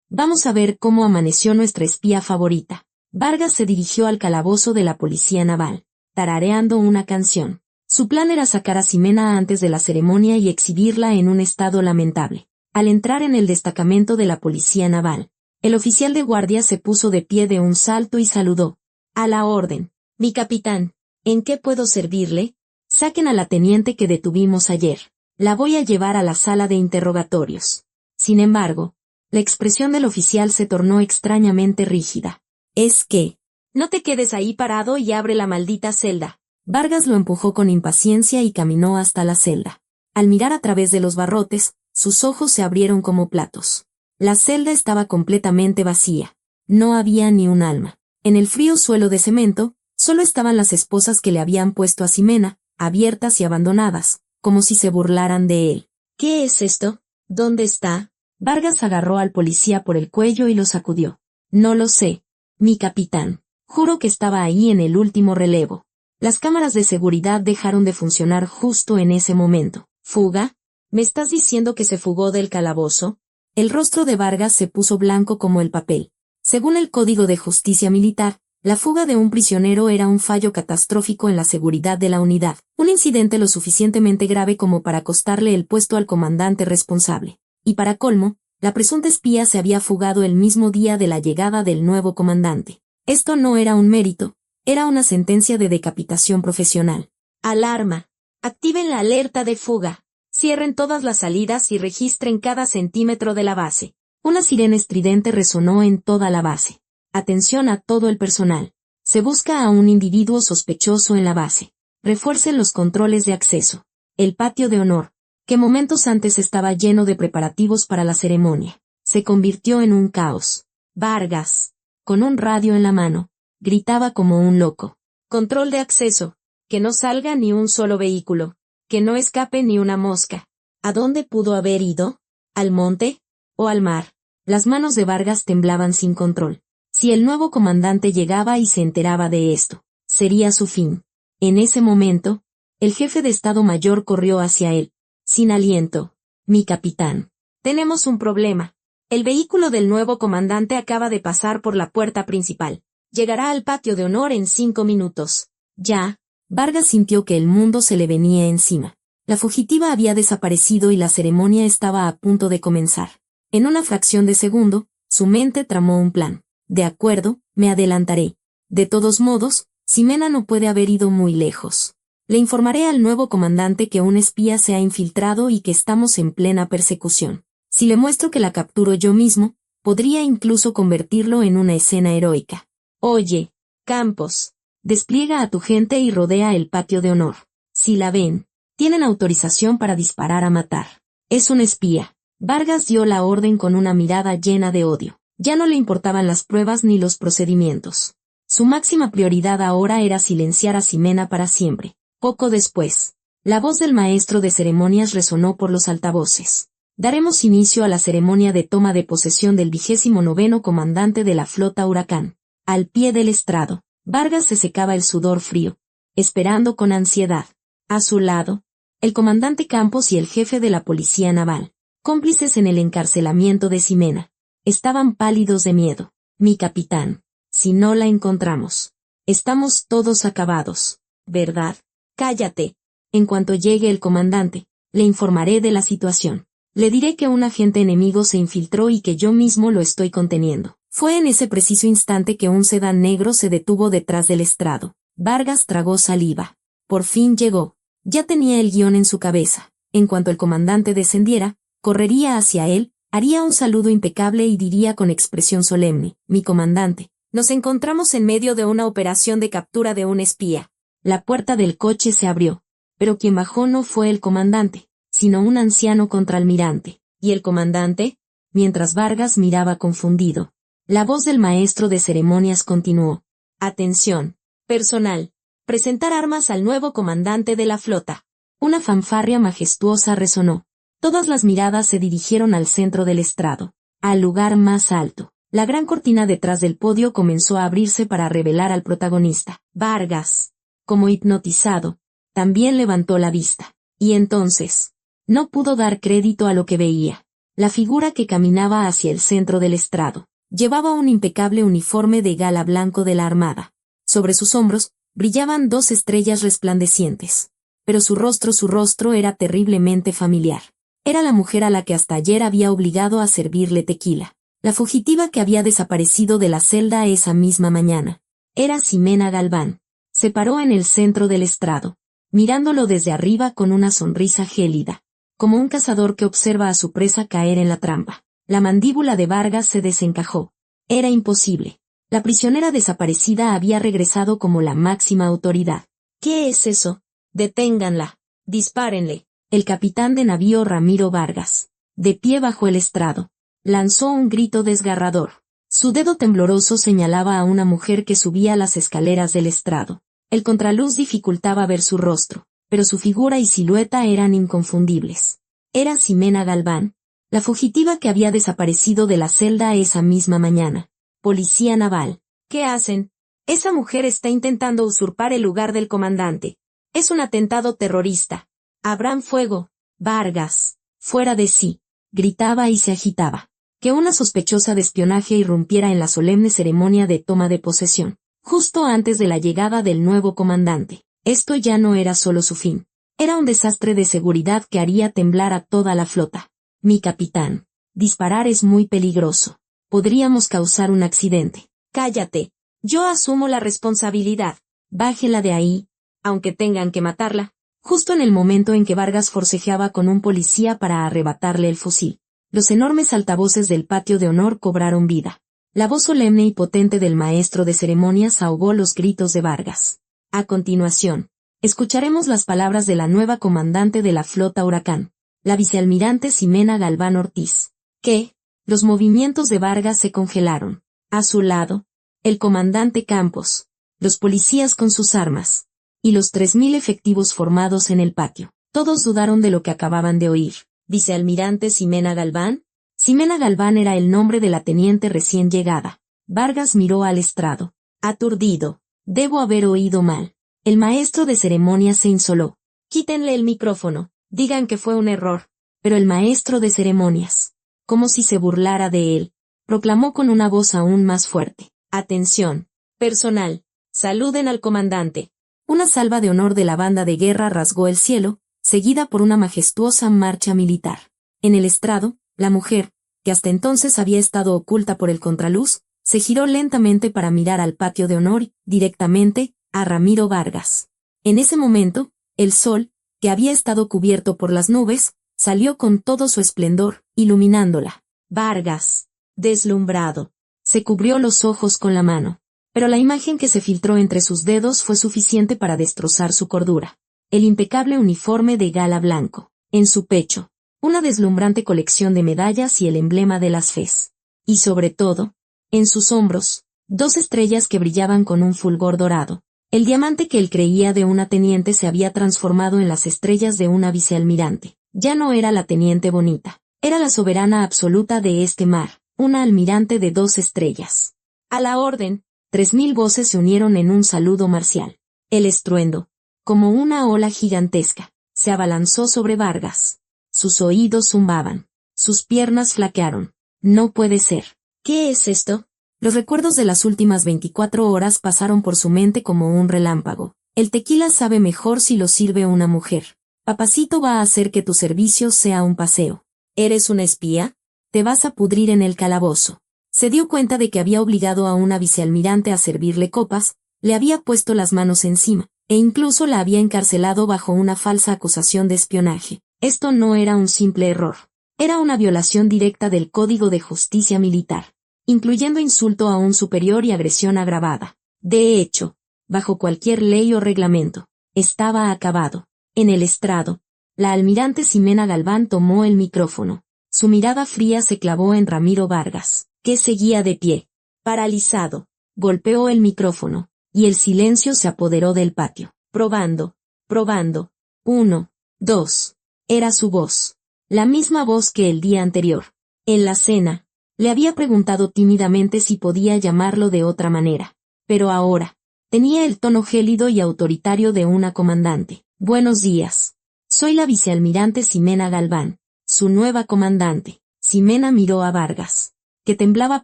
Vamos a ver cómo amaneció nuestra espía favorita. Vargas se dirigió al calabozo de la Policía Naval, tarareando una canción. Su plan era sacar a Ximena antes de la ceremonia y exhibirla en un estado lamentable. Al entrar en el destacamento de la Policía Naval, el oficial de guardia se puso de pie de un salto y saludó. A la orden. Mi capitán. ¿En qué puedo servirle? Saquen a la teniente que detuvimos ayer. La voy a llevar a la sala de interrogatorios. Sin embargo, la expresión del oficial se tornó extrañamente rígida. Es que, no te quedes ahí parado y abre la maldita celda. Vargas lo empujó con impaciencia y caminó hasta la celda. Al mirar a través de los barrotes, sus ojos se abrieron como platos. La celda estaba completamente vacía. No había ni un alma. En el frío suelo de cemento, solo estaban las esposas que le habían puesto a Ximena, abiertas y abandonadas, como si se burlaran de él. ¿Qué es esto? ¿Dónde está? Vargas agarró al policía por el cuello y lo sacudió. No lo sé, mi capitán. Juro que estaba ahí en el último relevo. Las cámaras de seguridad dejaron de funcionar justo en ese momento. ¿Fuga? ¿Me estás diciendo que se fugó del calabozo? El rostro de Vargas se puso blanco como el papel. Según el Código de Justicia Militar, la fuga de un prisionero era un fallo catastrófico en la seguridad de la unidad, un incidente lo suficientemente grave como para costarle el puesto al comandante responsable. Y para colmo, la presunta espía se había fugado el mismo día de la llegada del nuevo comandante. Esto no era un mérito, era una sentencia de decapitación profesional. Alarma. Activen la alerta de fuga. Cierren todas las salidas y registren cada centímetro de la base. Una sirena estridente resonó en toda la base. Atención a todo el personal. Se busca a un individuo sospechoso en la base. Refuercen los controles de acceso. El patio de honor, que momentos antes estaba lleno de preparativos para la ceremonia, se convirtió en un caos. Vargas, con un radio en la mano, gritaba como un loco. Control de acceso. Que no salga ni un solo vehículo. Que no escape ni una mosca. ¿A dónde pudo haber ido? ¿Al monte? ¿O al mar? Las manos de Vargas temblaban sin control. Si el nuevo comandante llegaba y se enteraba de esto, sería su fin. En ese momento, el jefe de Estado Mayor corrió hacia él, sin aliento. Mi capitán. Tenemos un problema. El vehículo del nuevo comandante acaba de pasar por la puerta principal. Llegará al patio de honor en 5 minutos. Ya. Vargas sintió que el mundo se le venía encima. La fugitiva había desaparecido y la ceremonia estaba a punto de comenzar. En una fracción de segundo, su mente tramó un plan. De acuerdo, me adelantaré. De todos modos, Ximena no puede haber ido muy lejos. Le informaré al nuevo comandante que un espía se ha infiltrado y que estamos en plena persecución. Si le muestro que la capturo yo mismo, podría incluso convertirlo en una escena heroica. Oye, Campos, despliega a tu gente y rodea el patio de honor. Si la ven, tienen autorización para disparar a matar. Es un espía. Vargas dio la orden con una mirada llena de odio. Ya no le importaban las pruebas ni los procedimientos. Su máxima prioridad ahora era silenciar a Ximena para siempre. Poco después, la voz del maestro de ceremonias resonó por los altavoces. Daremos inicio a la ceremonia de toma de posesión del 29º comandante de la flota Huracán. Al pie del estrado, Vargas se secaba el sudor frío, esperando con ansiedad. A su lado, el comandante Campos y el jefe de la policía naval, cómplices en el encarcelamiento de Ximena, estaban pálidos de miedo. Mi capitán, si no la encontramos, estamos todos acabados, ¿verdad? Cállate. En cuanto llegue el comandante, le informaré de la situación. Le diré que un agente enemigo se infiltró y que yo mismo lo estoy conteniendo. Fue en ese preciso instante que un sedán negro se detuvo detrás del estrado. Vargas tragó saliva. Por fin llegó. Ya tenía el guión en su cabeza. En cuanto el comandante descendiera, correría hacia él, haría un saludo impecable y diría con expresión solemne: mi comandante, nos encontramos en medio de una operación de captura de un espía. La puerta del coche se abrió, pero quien bajó no fue el comandante, sino un anciano contraalmirante. ¿Y el comandante? Mientras Vargas miraba confundido, la voz del maestro de ceremonias continuó. Atención, personal. Presentar armas al nuevo comandante de la flota. Una fanfarria majestuosa resonó. Todas las miradas se dirigieron al centro del estrado, al lugar más alto. La gran cortina detrás del podio comenzó a abrirse para revelar al protagonista. Vargas, como hipnotizado, también levantó la vista. Y entonces, no pudo dar crédito a lo que veía. La figura que caminaba hacia el centro del estrado llevaba un impecable uniforme de gala blanco de la Armada. Sobre sus hombros brillaban 2 estrellas resplandecientes. Pero su rostro era terriblemente familiar. Era la mujer a la que hasta ayer había obligado a servirle tequila. La fugitiva que había desaparecido de la celda esa misma mañana. Era Ximena Galván. Se paró en el centro del estrado, mirándolo desde arriba con una sonrisa gélida, como un cazador que observa a su presa caer en la trampa. La mandíbula de Vargas se desencajó. Era imposible. La prisionera desaparecida había regresado como la máxima autoridad. ¿Qué es eso? Deténganla. Dispárenle. El capitán de navío Ramiro Vargas, de pie bajo el estrado, lanzó un grito desgarrador. Su dedo tembloroso señalaba a una mujer que subía las escaleras del estrado. El contraluz dificultaba ver su rostro, pero su figura y silueta eran inconfundibles. Era Ximena Galván, la fugitiva que había desaparecido de la celda esa misma mañana. Policía naval. ¿Qué hacen? Esa mujer está intentando usurpar el lugar del comandante. Es un atentado terrorista. Abran fuego. Vargas, fuera de sí, gritaba y se agitaba. Que una sospechosa de espionaje irrumpiera en la solemne ceremonia de toma de posesión, justo antes de la llegada del nuevo comandante. Esto ya no era solo su fin. Era un desastre de seguridad que haría temblar a toda la flota. Mi capitán, disparar es muy peligroso. Podríamos causar un accidente. Cállate. Yo asumo la responsabilidad. Bájela de ahí, aunque tengan que matarla. Justo en el momento en que Vargas forcejeaba con un policía para arrebatarle el fusil, los enormes altavoces del patio de honor cobraron vida. La voz solemne y potente del maestro de ceremonias ahogó los gritos de Vargas. A continuación, escucharemos las palabras de la nueva comandante de la flota Huracán, la vicealmirante Ximena Galván Ortiz. ¿Qué? Los movimientos de Vargas se congelaron. A su lado, el comandante Campos, los policías con sus armas, y los 3000 efectivos formados en el patio. Todos dudaron de lo que acababan de oír. ¿Vicealmirante Ximena Galván? Ximena Galván era el nombre de la teniente recién llegada, Vargas miró al estrado, aturdido. Debo haber oído mal. El maestro de ceremonias se insoló. Quítenle el micrófono, digan que fue un error. Pero el maestro de ceremonias, como si se burlara de él, proclamó con una voz aún más fuerte. Atención, personal, saluden al comandante. Una salva de honor de la banda de guerra rasgó el cielo, seguida por una majestuosa marcha militar. En el estrado, la mujer, que hasta entonces había estado oculta por el contraluz, se giró lentamente para mirar al patio de honor, directamente, a Ramiro Vargas. En ese momento, el sol, que había estado cubierto por las nubes, salió con todo su esplendor, iluminándola. Vargas, deslumbrado, se cubrió los ojos con la mano. Pero la imagen que se filtró entre sus dedos fue suficiente para destrozar su cordura. El impecable uniforme de gala blanco. En su pecho, una deslumbrante colección de medallas y el emblema de las Fes. Y sobre todo, en sus hombros, 2 estrellas que brillaban con un fulgor dorado. El diamante que él creía de una teniente se había transformado en las estrellas de una vicealmirante. Ya no era la teniente bonita, era la soberana absoluta de este mar, una almirante de 2 estrellas. A la orden, 3000 voces se unieron en un saludo marcial. El estruendo, como una ola gigantesca, se abalanzó sobre Vargas. Sus oídos zumbaban, sus piernas flaquearon. No puede ser. ¿Qué es esto? Los recuerdos de las últimas 24 horas pasaron por su mente como un relámpago. El tequila sabe mejor si lo sirve una mujer. Papacito va a hacer que tu servicio sea un paseo. ¿Eres una espía? Te vas a pudrir en el calabozo. Se dio cuenta de que había obligado a una vicealmirante a servirle copas, le había puesto las manos encima, e incluso la había encarcelado bajo una falsa acusación de espionaje. Esto no era un simple error. Era una violación directa del Código de Justicia Militar, incluyendo insulto a un superior y agresión agravada. De hecho, bajo cualquier ley o reglamento, estaba acabado. En el estrado, la almirante Ximena Galván tomó el micrófono. Su mirada fría se clavó en Ramiro Vargas, que seguía de pie, paralizado. Golpeó el micrófono, y el silencio se apoderó del patio. Probando, probando. 1, 2. Era su voz. La misma voz que el día anterior. En la cena, le había preguntado tímidamente si podía llamarlo de otra manera. Pero ahora, tenía el tono gélido y autoritario de una comandante. Buenos días. Soy la vicealmirante Ximena Galván, su nueva comandante. Ximena miró a Vargas, que temblaba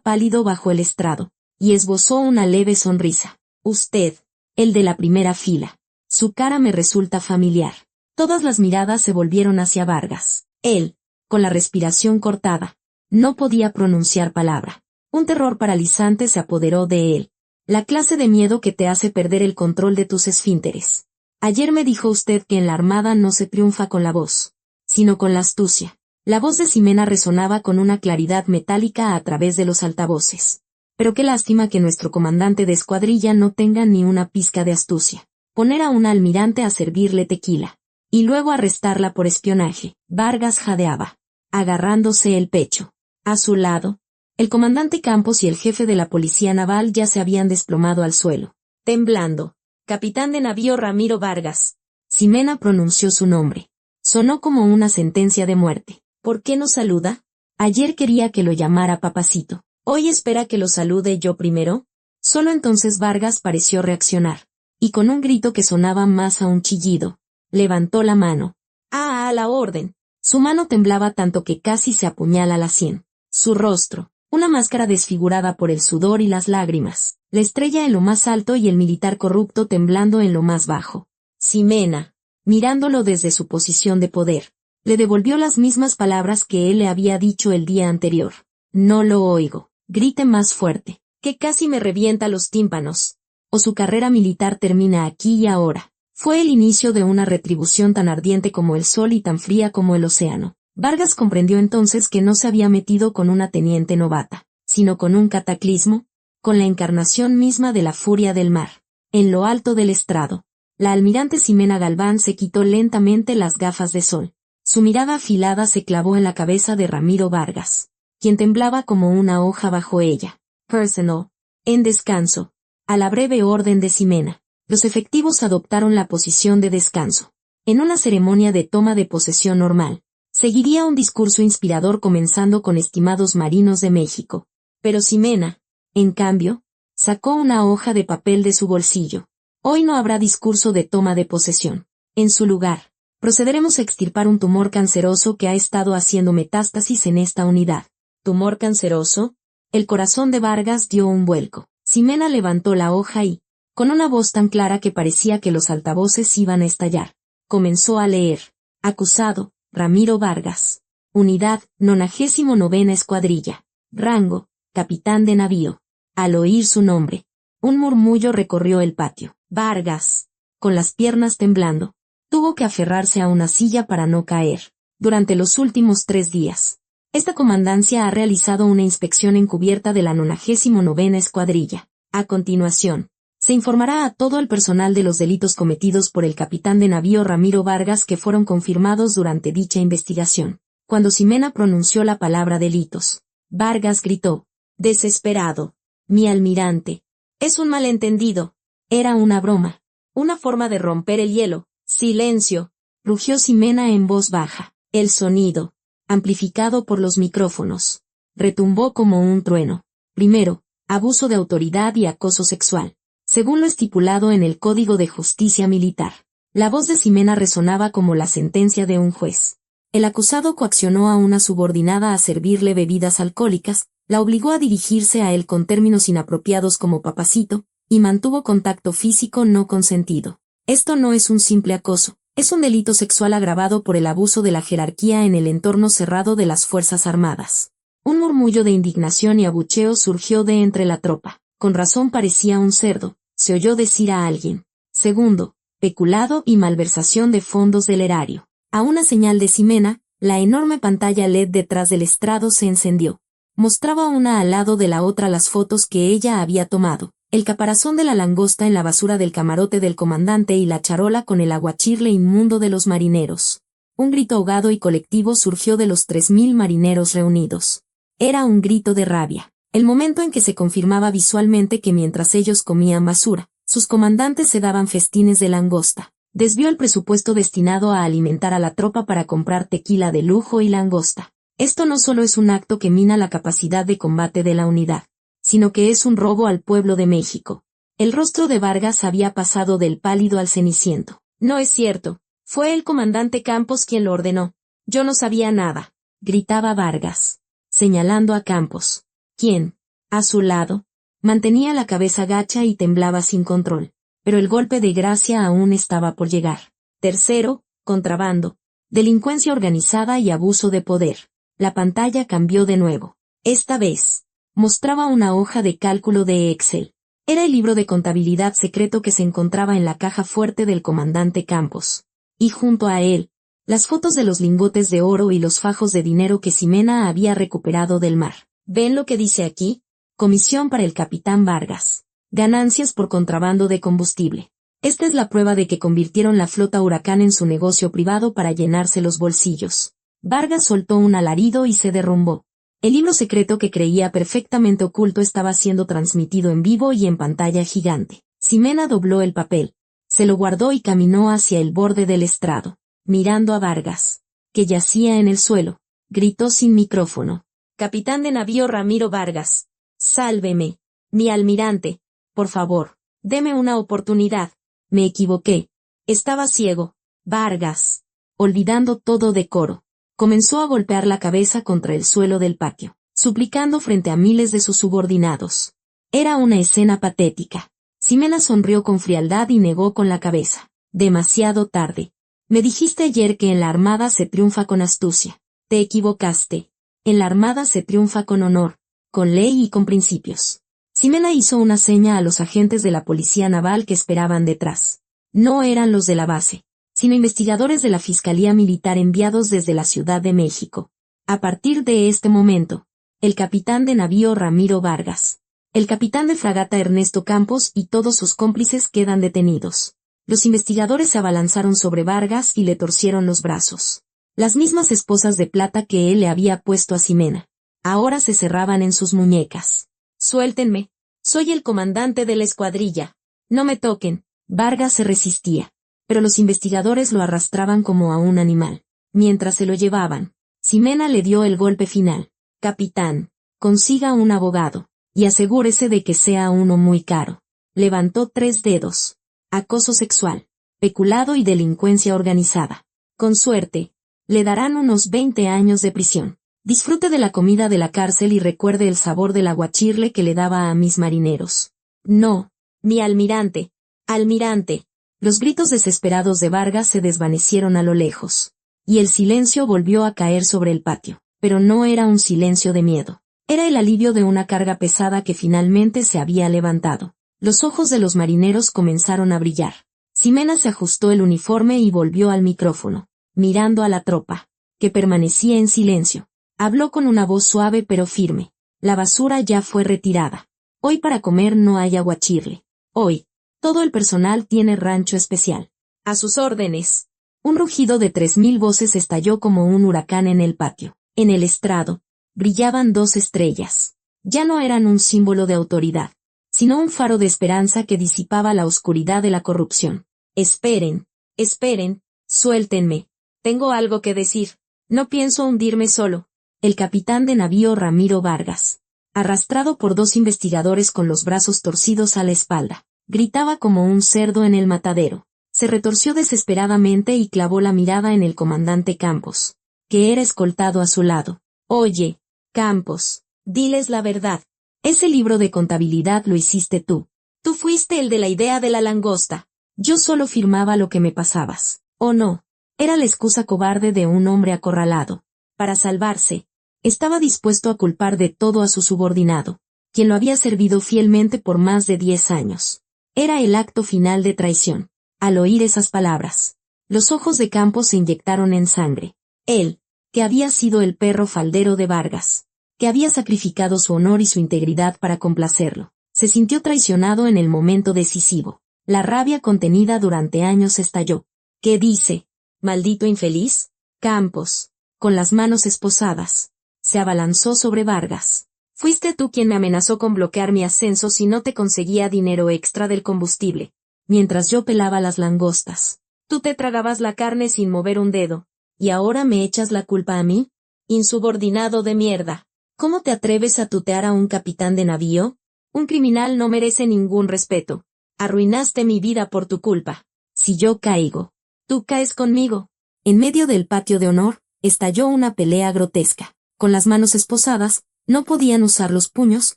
pálido bajo el estrado, y esbozó una leve sonrisa. Usted, el de la primera fila. Su cara me resulta familiar. Todas las miradas se volvieron hacia Vargas. Él, con la respiración cortada, no podía pronunciar palabra. Un terror paralizante se apoderó de él. La clase de miedo que te hace perder el control de tus esfínteres. Ayer me dijo usted que en la armada no se triunfa con la voz, sino con la astucia. La voz de Ximena resonaba con una claridad metálica a través de los altavoces. Pero qué lástima que nuestro comandante de escuadrilla no tenga ni una pizca de astucia. Poner a una almirante a servirle tequila. Y luego arrestarla por espionaje. Vargas jadeaba, agarrándose el pecho. A su lado, el comandante Campos y el jefe de la policía naval ya se habían desplomado al suelo. Temblando. Capitán de navío Ramiro Vargas. Ximena pronunció su nombre. Sonó como una sentencia de muerte. ¿Por qué no saluda? Ayer quería que lo llamara papacito. ¿Hoy espera que lo salude yo primero? Solo entonces Vargas pareció reaccionar. Y con un grito que sonaba más a un chillido, levantó la mano. ¡Ah, a la orden! Su mano temblaba tanto que casi se apuñala la sien. Su rostro, una máscara desfigurada por el sudor y las lágrimas, la estrella en lo más alto y el militar corrupto temblando en lo más bajo. Ximena, mirándolo desde su posición de poder, le devolvió las mismas palabras que él le había dicho el día anterior. No lo oigo. Grite más fuerte, que casi me revienta los tímpanos. O su carrera militar termina aquí y ahora. Fue el inicio de una retribución tan ardiente como el sol y tan fría como el océano. Vargas comprendió entonces que no se había metido con una teniente novata, sino con un cataclismo, con la encarnación misma de la furia del mar. En lo alto del estrado, la almirante Ximena Galván se quitó lentamente las gafas de sol. Su mirada afilada se clavó en la cabeza de Ramiro Vargas, quien temblaba como una hoja bajo ella. Personal. En descanso. A la breve orden de Ximena, los efectivos adoptaron la posición de descanso. En una ceremonia de toma de posesión normal, seguiría un discurso inspirador comenzando con estimados marinos de México. Pero Ximena, En cambio, sacó una hoja de papel de su bolsillo. Hoy no habrá discurso de toma de posesión. En su lugar, procederemos a extirpar un tumor canceroso que ha estado haciendo metástasis en esta unidad. ¿Tumor canceroso? El corazón de Vargas dio un vuelco. Ximena levantó la hoja y, con una voz tan clara que parecía que los altavoces iban a estallar, comenzó a leer. Acusado, Ramiro Vargas. Unidad, 99ª Escuadrilla. Rango, capitán de navío. Al oír su nombre, un murmullo recorrió el patio. Vargas, con las piernas temblando, tuvo que aferrarse a una silla para no caer. Durante los últimos 3 días, esta comandancia ha realizado una inspección encubierta de la 99ª Escuadrilla. A continuación, se informará a todo el personal de los delitos cometidos por el capitán de navío Ramiro Vargas que fueron confirmados durante dicha investigación. Cuando Ximena pronunció la palabra delitos, Vargas gritó, desesperado: mi almirante. Es un malentendido. Era una broma. Una forma de romper el hielo. Silencio, rugió Ximena en voz baja. El sonido, amplificado por los micrófonos, retumbó como un trueno. Primero, abuso de autoridad y acoso sexual, según lo estipulado en el Código de Justicia Militar. La voz de Ximena resonaba como la sentencia de un juez. El acusado coaccionó a una subordinada a servirle bebidas alcohólicas, la obligó a dirigirse a él con términos inapropiados como papacito, y mantuvo contacto físico no consentido. Esto no es un simple acoso, es un delito sexual agravado por el abuso de la jerarquía en el entorno cerrado de las Fuerzas Armadas. Un murmullo de indignación y abucheo surgió de entre la tropa. Con razón parecía un cerdo, se oyó decir a alguien. Segundo, peculado y malversación de fondos del erario. A una señal de Ximena, la enorme pantalla LED detrás del estrado se encendió. Mostraba una al lado de la otra las fotos que ella había tomado, el caparazón de la langosta en la basura del camarote del comandante y la charola con el aguachirle inmundo de los marineros. Un grito ahogado y colectivo surgió de los 3000 marineros reunidos. Era un grito de rabia. El momento en que se confirmaba visualmente que mientras ellos comían basura, sus comandantes se daban festines de langosta. Desvió el presupuesto destinado a alimentar a la tropa para comprar tequila de lujo y langosta. Esto no solo es un acto que mina la capacidad de combate de la unidad, sino que es un robo al pueblo de México. El rostro de Vargas había pasado del pálido al ceniciento. No es cierto, fue el comandante Campos quien lo ordenó. Yo no sabía nada, gritaba Vargas, señalando a Campos, quien, a su lado, mantenía la cabeza gacha y temblaba sin control. Pero el golpe de gracia aún estaba por llegar. Tercero, contrabando, delincuencia organizada y abuso de poder. La pantalla cambió de nuevo. Esta vez, mostraba una hoja de cálculo de Excel. Era el libro de contabilidad secreto que se encontraba en la caja fuerte del comandante Campos. Y junto a él, las fotos de los lingotes de oro y los fajos de dinero que Ximena había recuperado del mar. ¿Ven lo que dice aquí? Comisión para el capitán Vargas. Ganancias por contrabando de combustible. Esta es la prueba de que convirtieron la flota Huracán en su negocio privado para llenarse los bolsillos. Vargas soltó un alarido y se derrumbó. El libro secreto que creía perfectamente oculto estaba siendo transmitido en vivo y en pantalla gigante. Ximena dobló el papel, se lo guardó y caminó hacia el borde del estrado, mirando a Vargas, que yacía en el suelo. Gritó sin micrófono: Capitán de navío Ramiro Vargas, sálveme. Mi almirante, por favor, deme una oportunidad. Me equivoqué. Estaba ciego. Vargas, olvidando todo decoro, comenzó a golpear la cabeza contra el suelo del patio, suplicando frente a miles de sus subordinados. Era una escena patética. Ximena sonrió con frialdad y negó con la cabeza. Demasiado tarde. Me dijiste ayer que en la Armada se triunfa con astucia. Te equivocaste. En la Armada se triunfa con honor, con ley y con principios. Ximena hizo una seña a los agentes de la Policía Naval que esperaban detrás. No eran los de la base, sino investigadores de la Fiscalía Militar enviados desde la Ciudad de México. A partir de este momento, el capitán de navío Ramiro Vargas, el capitán de fragata Ernesto Campos y todos sus cómplices quedan detenidos. Los investigadores se abalanzaron sobre Vargas y le torcieron los brazos. Las mismas esposas de plata que él le había puesto a Ximena, ahora se cerraban en sus muñecas. Suéltenme. Soy el comandante de la escuadrilla. No me toquen. Vargas se resistía, pero los investigadores lo arrastraban como a un animal. Mientras se lo llevaban, Ximena le dio el golpe final. Capitán, consiga un abogado. Y asegúrese de que sea uno muy caro. Levantó 3 dedos. Acoso sexual, peculado y delincuencia organizada. Con suerte, le darán unos 20 años de prisión. Disfrute de la comida de la cárcel y recuerde el sabor del aguachirle que le daba a mis marineros. No, mi almirante, almirante. Los gritos desesperados de Vargas se desvanecieron a lo lejos. Y el silencio volvió a caer sobre el patio. Pero no era un silencio de miedo. Era el alivio de una carga pesada que finalmente se había levantado. Los ojos de los marineros comenzaron a brillar. Ximena se ajustó el uniforme y volvió al micrófono, mirando a la tropa, que permanecía en silencio. Habló con una voz suave pero firme. La basura ya fue retirada. Hoy para comer no hay aguachirle. Hoy, todo el personal tiene rancho especial. A sus órdenes. Un rugido de 3000 voces estalló como un huracán en el patio. En el estrado, brillaban 2 estrellas. Ya no eran un símbolo de autoridad, sino un faro de esperanza que disipaba la oscuridad de la corrupción. Esperen, esperen, suéltenme. Tengo algo que decir. No pienso hundirme solo. El capitán de navío Ramiro Vargas, arrastrado por 2 investigadores con los brazos torcidos a la espalda, gritaba como un cerdo en el matadero. Se retorció desesperadamente y clavó la mirada en el comandante Campos, que era escoltado a su lado. Oye, Campos, diles la verdad. Ese libro de contabilidad lo hiciste tú. Tú fuiste el de la idea de la langosta. Yo solo firmaba lo que me pasabas. ¿O no? Era la excusa cobarde de un hombre acorralado. Para salvarse, estaba dispuesto a culpar de todo a su subordinado, quien lo había servido fielmente por más de 10 años. Era el acto final de traición. Al oír esas palabras, los ojos de Campos se inyectaron en sangre. Él, que había sido el perro faldero de Vargas, que había sacrificado su honor y su integridad para complacerlo, se sintió traicionado en el momento decisivo. La rabia contenida durante años estalló. ¿Qué dice? ¿Maldito infeliz? Campos, con las manos esposadas, se abalanzó sobre Vargas. Fuiste tú quien me amenazó con bloquear mi ascenso si no te conseguía dinero extra del combustible, mientras yo pelaba las langostas. Tú te tragabas la carne sin mover un dedo, ¿y ahora me echas la culpa a mí? Insubordinado de mierda. ¿Cómo te atreves a tutear a un capitán de navío? Un criminal no merece ningún respeto. Arruinaste mi vida por tu culpa. Si yo caigo, tú caes conmigo. En medio del patio de honor, estalló una pelea grotesca. Con las manos esposadas, no podían usar los puños,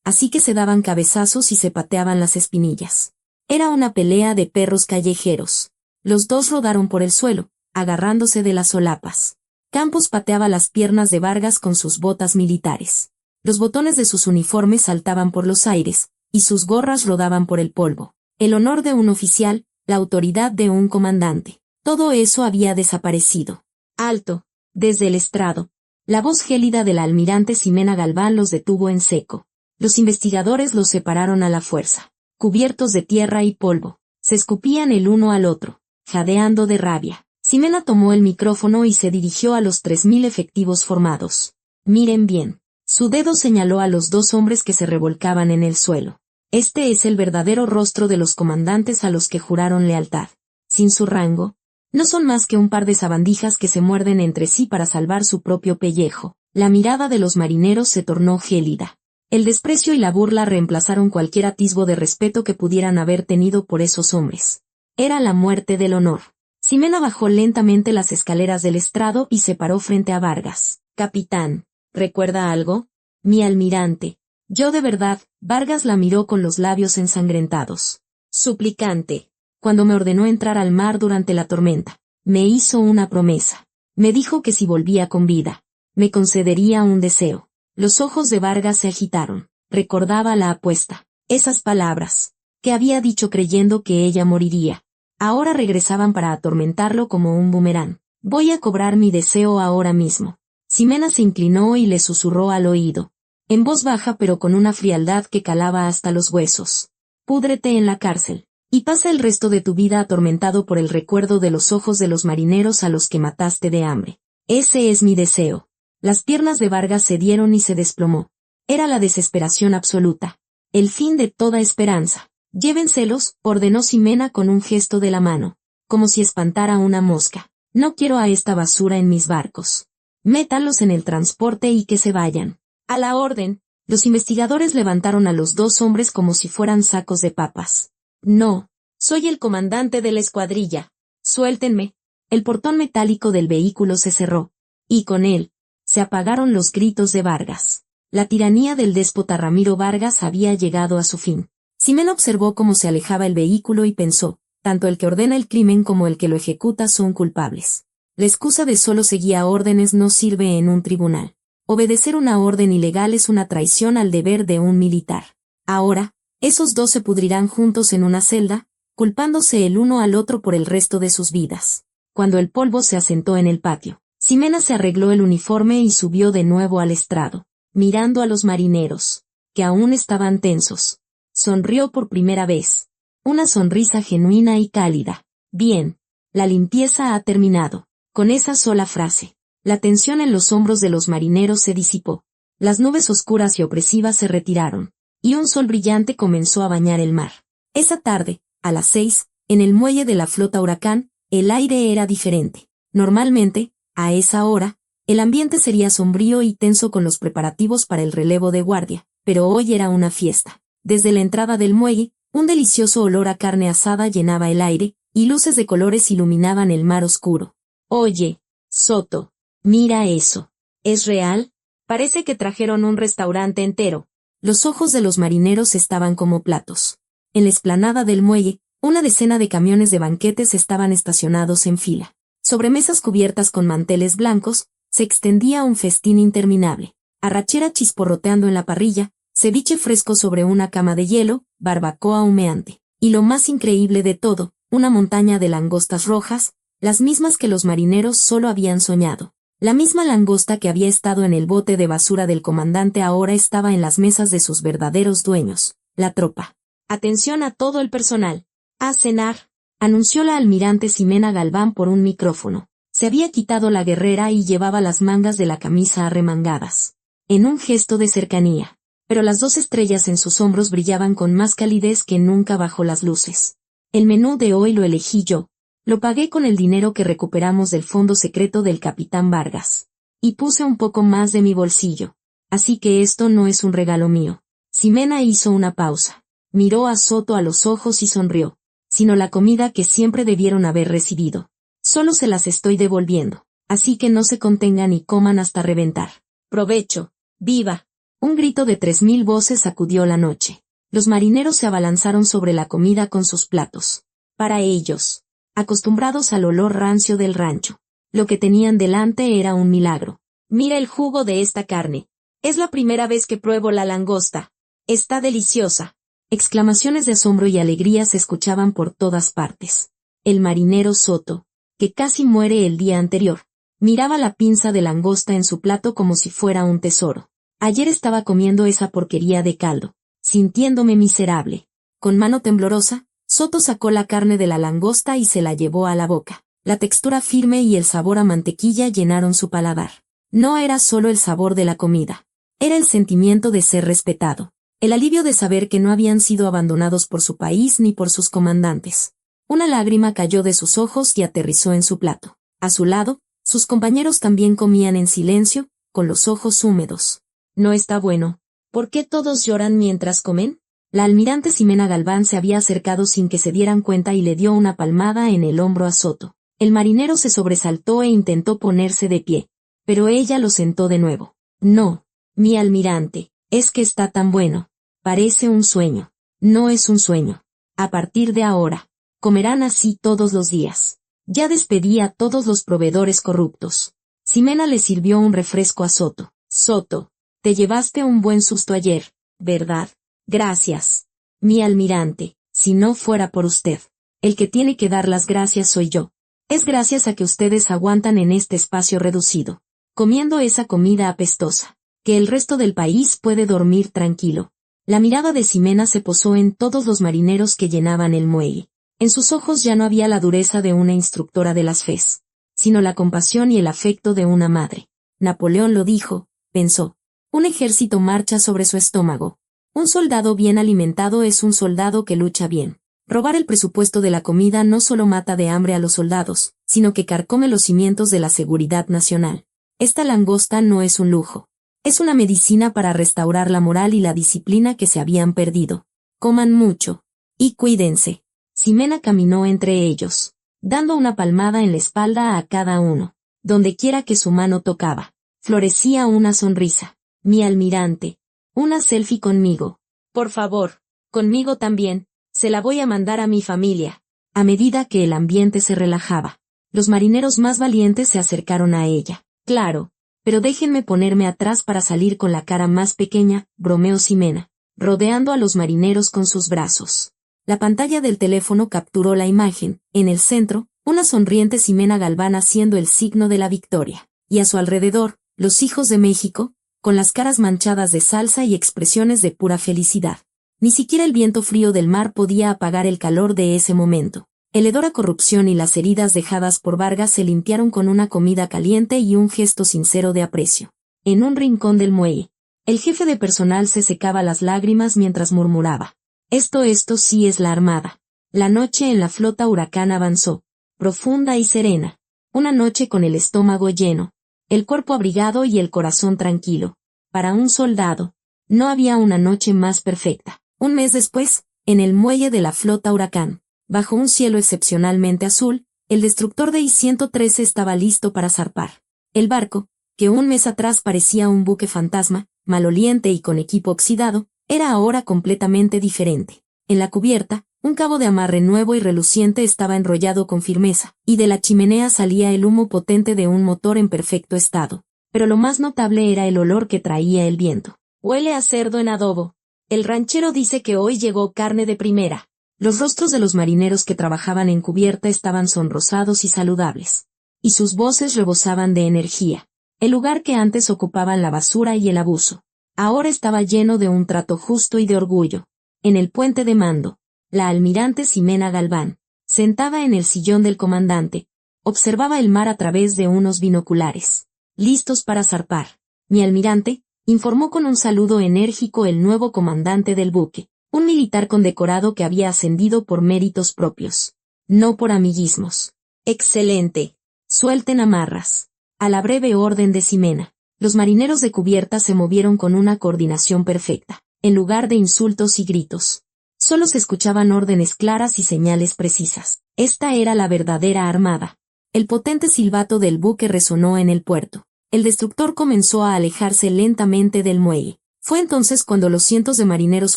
así que se daban cabezazos y se pateaban las espinillas. Era una pelea de perros callejeros. Los 2 rodaron por el suelo, agarrándose de las solapas. Campos pateaba las piernas de Vargas con sus botas militares. Los botones de sus uniformes saltaban por los aires, y sus gorras rodaban por el polvo. El honor de un oficial, la autoridad de un comandante. Todo eso había desaparecido. Alto, desde el estrado. La voz gélida de la almirante Ximena Galván los detuvo en seco. Los investigadores los separaron a la fuerza. Cubiertos de tierra y polvo, se escupían el uno al otro, jadeando de rabia. Ximena tomó el micrófono y se dirigió a los 3000 efectivos formados. Miren bien. Su dedo señaló a los 2 hombres que se revolcaban en el suelo. Este es el verdadero rostro de los comandantes a los que juraron lealtad. Sin su rango, no son más que un par de sabandijas que se muerden entre sí para salvar su propio pellejo. La mirada de los marineros se tornó gélida. El desprecio y la burla reemplazaron cualquier atisbo de respeto que pudieran haber tenido por esos hombres. Era la muerte del honor. Ximena bajó lentamente las escaleras del estrado y se paró frente a Vargas. Capitán, ¿recuerda algo? Mi almirante. Yo de verdad. Vargas la miró con los labios ensangrentados. Suplicante. Cuando me ordenó entrar al mar durante la tormenta, me hizo una promesa. Me dijo que si volvía con vida, me concedería un deseo. Los ojos de Vargas se agitaron. Recordaba la apuesta. Esas palabras, que había dicho creyendo que ella moriría, ahora regresaban para atormentarlo como un boomerang. Voy a cobrar mi deseo ahora mismo. Ximena se inclinó y le susurró al oído, en voz baja pero con una frialdad que calaba hasta los huesos. Púdrete en la cárcel, y pasa el resto de tu vida atormentado por el recuerdo de los ojos de los marineros a los que mataste de hambre. Ese es mi deseo. Las piernas de Vargas cedieron y se desplomó. Era la desesperación absoluta. El fin de toda esperanza. Llévenselos, ordenó Ximena con un gesto de la mano, como si espantara una mosca. No quiero a esta basura en mis barcos. Métanlos en el transporte y que se vayan. A la orden, Los investigadores levantaron a los dos hombres como si fueran sacos de papas. No, soy el comandante de la escuadrilla. Suéltenme. El portón metálico del vehículo se cerró, y con él, se apagaron los gritos de Vargas. La tiranía del déspota Ramiro Vargas había llegado a su fin. Ximena observó cómo se alejaba el vehículo y pensó, tanto el que ordena el crimen como el que lo ejecuta son culpables. La excusa de solo seguía órdenes no sirve en un tribunal. Obedecer una orden ilegal es una traición al deber de un militar. Ahora, esos dos se pudrirán juntos en una celda, culpándose el uno al otro por el resto de sus vidas. Cuando el polvo se asentó en el patio, Ximena se arregló el uniforme y subió de nuevo al estrado, mirando a los marineros, que aún estaban tensos. Sonrió por primera vez. Una sonrisa genuina y cálida. Bien, la limpieza ha terminado. Con esa sola frase, la tensión en los hombros de los marineros se disipó. Las nubes oscuras y opresivas se retiraron, y un sol brillante comenzó a bañar el mar. Esa tarde, a las 6, en el muelle de la flota Huracán, el aire era diferente. Normalmente, a esa hora, el ambiente sería sombrío y tenso con los preparativos para el relevo de guardia, pero hoy era una fiesta. Desde la entrada del muelle, un delicioso olor a carne asada llenaba el aire, y luces de colores iluminaban el mar oscuro. Oye, Soto, mira eso. ¿Es real? Parece que trajeron un restaurante entero. Los ojos de los marineros estaban como platos. En la explanada del muelle, una decena de camiones de banquetes estaban estacionados en fila. Sobre mesas cubiertas con manteles blancos, se extendía un festín interminable. Arrachera chisporroteando en la parrilla, ceviche fresco sobre una cama de hielo, barbacoa humeante. Y lo más increíble de todo, una montaña de langostas rojas, las mismas que los marineros solo habían soñado. La misma langosta que había estado en el bote de basura del comandante ahora estaba en las mesas de sus verdaderos dueños, la tropa. Atención a todo el personal. A cenar, anunció la almirante Ximena Galván por un micrófono. Se había quitado la guerrera y llevaba las mangas de la camisa arremangadas. En un gesto de cercanía. Pero las dos estrellas en sus hombros brillaban con más calidez que nunca bajo las luces. El menú de hoy lo elegí yo. Lo pagué con el dinero que recuperamos del fondo secreto del capitán Vargas. Y puse un poco más de mi bolsillo. Así que esto no es un regalo mío. Ximena hizo una pausa. Miró a Soto a los ojos y sonrió. Sino la comida que siempre debieron haber recibido. Solo se las estoy devolviendo. Así que no se contengan y coman hasta reventar. Provecho. ¡Viva! Un grito de 3000 voces sacudió la noche. Los marineros se abalanzaron sobre la comida con sus platos. Para ellos, acostumbrados al olor rancio del rancho, lo que tenían delante era un milagro. Mira el jugo de esta carne. Es la primera vez que pruebo la langosta. Está deliciosa. Exclamaciones de asombro y alegría se escuchaban por todas partes. El marinero Soto, que casi muere el día anterior, miraba la pinza de langosta en su plato como si fuera un tesoro. Ayer estaba comiendo esa porquería de caldo, sintiéndome miserable. Con mano temblorosa, Soto sacó la carne de la langosta y se la llevó a la boca. La textura firme y el sabor a mantequilla llenaron su paladar. No era solo el sabor de la comida. Era el sentimiento de ser respetado. El alivio de saber que no habían sido abandonados por su país ni por sus comandantes. Una lágrima cayó de sus ojos y aterrizó en su plato. A su lado, sus compañeros también comían en silencio, con los ojos húmedos. No está bueno. ¿Por qué todos lloran mientras comen? La almirante Ximena Galván se había acercado sin que se dieran cuenta y le dio una palmada en el hombro a Soto. El marinero se sobresaltó e intentó ponerse de pie, pero ella lo sentó de nuevo. No, mi almirante, es que está tan bueno. Parece un sueño. No es un sueño. A partir de ahora, comerán así todos los días. Ya despedí a todos los proveedores corruptos. Ximena le sirvió un refresco a Soto. Soto, te llevaste un buen susto ayer, ¿verdad? Gracias. Mi almirante, si no fuera por usted, el que tiene que dar las gracias soy yo. Es gracias a que ustedes aguantan en este espacio reducido, comiendo esa comida apestosa, que el resto del país puede dormir tranquilo. La mirada de Ximena se posó en todos los marineros que llenaban el muelle. En sus ojos ya no había la dureza de una instructora de las FES, sino la compasión y el afecto de una madre. Napoleón lo dijo, pensó. Un ejército marcha sobre su estómago. Un soldado bien alimentado es un soldado que lucha bien. Robar el presupuesto de la comida no solo mata de hambre a los soldados, sino que carcome los cimientos de la seguridad nacional. Esta langosta no es un lujo. Es una medicina para restaurar la moral y la disciplina que se habían perdido. Coman mucho. Y cuídense. Ximena caminó entre ellos, dando una palmada en la espalda a cada uno. Donde quiera que su mano tocaba, florecía una sonrisa. Mi almirante. Una selfie conmigo. Por favor. Conmigo también. Se la voy a mandar a mi familia. A medida que el ambiente se relajaba, los marineros más valientes se acercaron a ella. Claro. Pero déjenme ponerme atrás para salir con la cara más pequeña, bromeó Ximena, rodeando a los marineros con sus brazos. La pantalla del teléfono capturó la imagen, en el centro, una sonriente Ximena Galván haciendo el signo de la victoria, y a su alrededor, los hijos de México, con las caras manchadas de salsa y expresiones de pura felicidad. Ni siquiera el viento frío del mar podía apagar el calor de ese momento. El hedor a corrupción y las heridas dejadas por Vargas se limpiaron con una comida caliente y un gesto sincero de aprecio. En un rincón del muelle, el jefe de personal se secaba las lágrimas mientras murmuraba. Esto sí es la Armada. La noche en la flota Huracán avanzó, profunda y serena. Una noche con el estómago lleno, el cuerpo abrigado y el corazón tranquilo. Para un soldado, no había una noche más perfecta. Un mes después, en el muelle de la flota Huracán, bajo un cielo excepcionalmente azul, el destructor de I-113 estaba listo para zarpar. El barco, que un mes atrás parecía un buque fantasma, maloliente y con equipo oxidado, era ahora completamente diferente. En la cubierta, un cabo de amarre nuevo y reluciente estaba enrollado con firmeza, y de la chimenea salía el humo potente de un motor en perfecto estado. Pero lo más notable era el olor que traía el viento. Huele a cerdo en adobo. El ranchero dice que hoy llegó carne de primera. Los rostros de los marineros que trabajaban en cubierta estaban sonrosados y saludables. Y sus voces rebosaban de energía. El lugar que antes ocupaban la basura y el abuso, ahora estaba lleno de un trato justo y de orgullo. En el puente de mando, la almirante Ximena Galván, sentada en el sillón del comandante, observaba el mar a través de unos binoculares. Listos para zarpar. Mi almirante, informó con un saludo enérgico el nuevo comandante del buque. Un militar condecorado que había ascendido por méritos propios, no por amiguismos. Excelente. Suelten amarras. A la breve orden de Ximena, los marineros de cubierta se movieron con una coordinación perfecta. En lugar de insultos y gritos, solo se escuchaban órdenes claras y señales precisas. Esta era la verdadera armada. El potente silbato del buque resonó en el puerto. El destructor comenzó a alejarse lentamente del muelle. Fue entonces cuando los cientos de marineros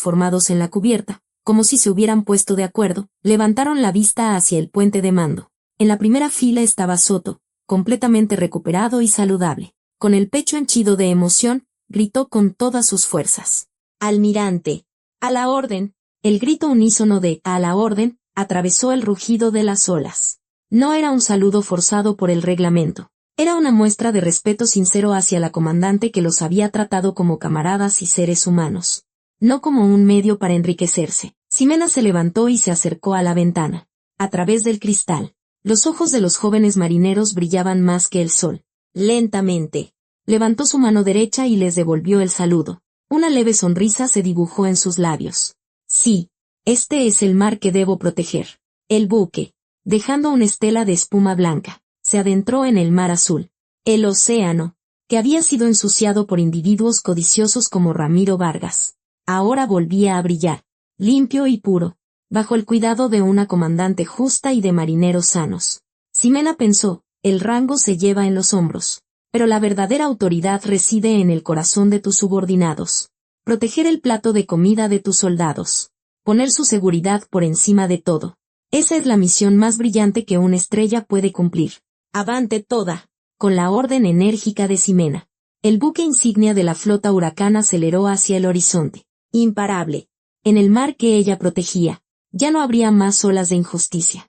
formados en la cubierta, como si se hubieran puesto de acuerdo, levantaron la vista hacia el puente de mando. En la primera fila estaba Soto, completamente recuperado y saludable. Con el pecho henchido de emoción, gritó con todas sus fuerzas. «Almirante, a la orden». El grito unísono de «a la orden» atravesó el rugido de las olas. No era un saludo forzado por el reglamento. Era una muestra de respeto sincero hacia la comandante que los había tratado como camaradas y seres humanos, no como un medio para enriquecerse. Ximena se levantó y se acercó a la ventana. A través del cristal, los ojos de los jóvenes marineros brillaban más que el sol. Lentamente, levantó su mano derecha y les devolvió el saludo. Una leve sonrisa se dibujó en sus labios. Sí, este es el mar que debo proteger. El buque, dejando una estela de espuma blanca, se adentró en el mar azul. El océano, que había sido ensuciado por individuos codiciosos como Ramiro Vargas, ahora volvía a brillar, limpio y puro, bajo el cuidado de una comandante justa y de marineros sanos. Ximena pensó, el rango se lleva en los hombros, pero la verdadera autoridad reside en el corazón de tus subordinados. Proteger el plato de comida de tus soldados. Poner su seguridad por encima de todo. Esa es la misión más brillante que una estrella puede cumplir. Avante toda, con la orden enérgica de Ximena. El buque insignia de la flota Huracán aceleró hacia el horizonte. Imparable. En el mar que ella protegía, ya no habría más olas de injusticia.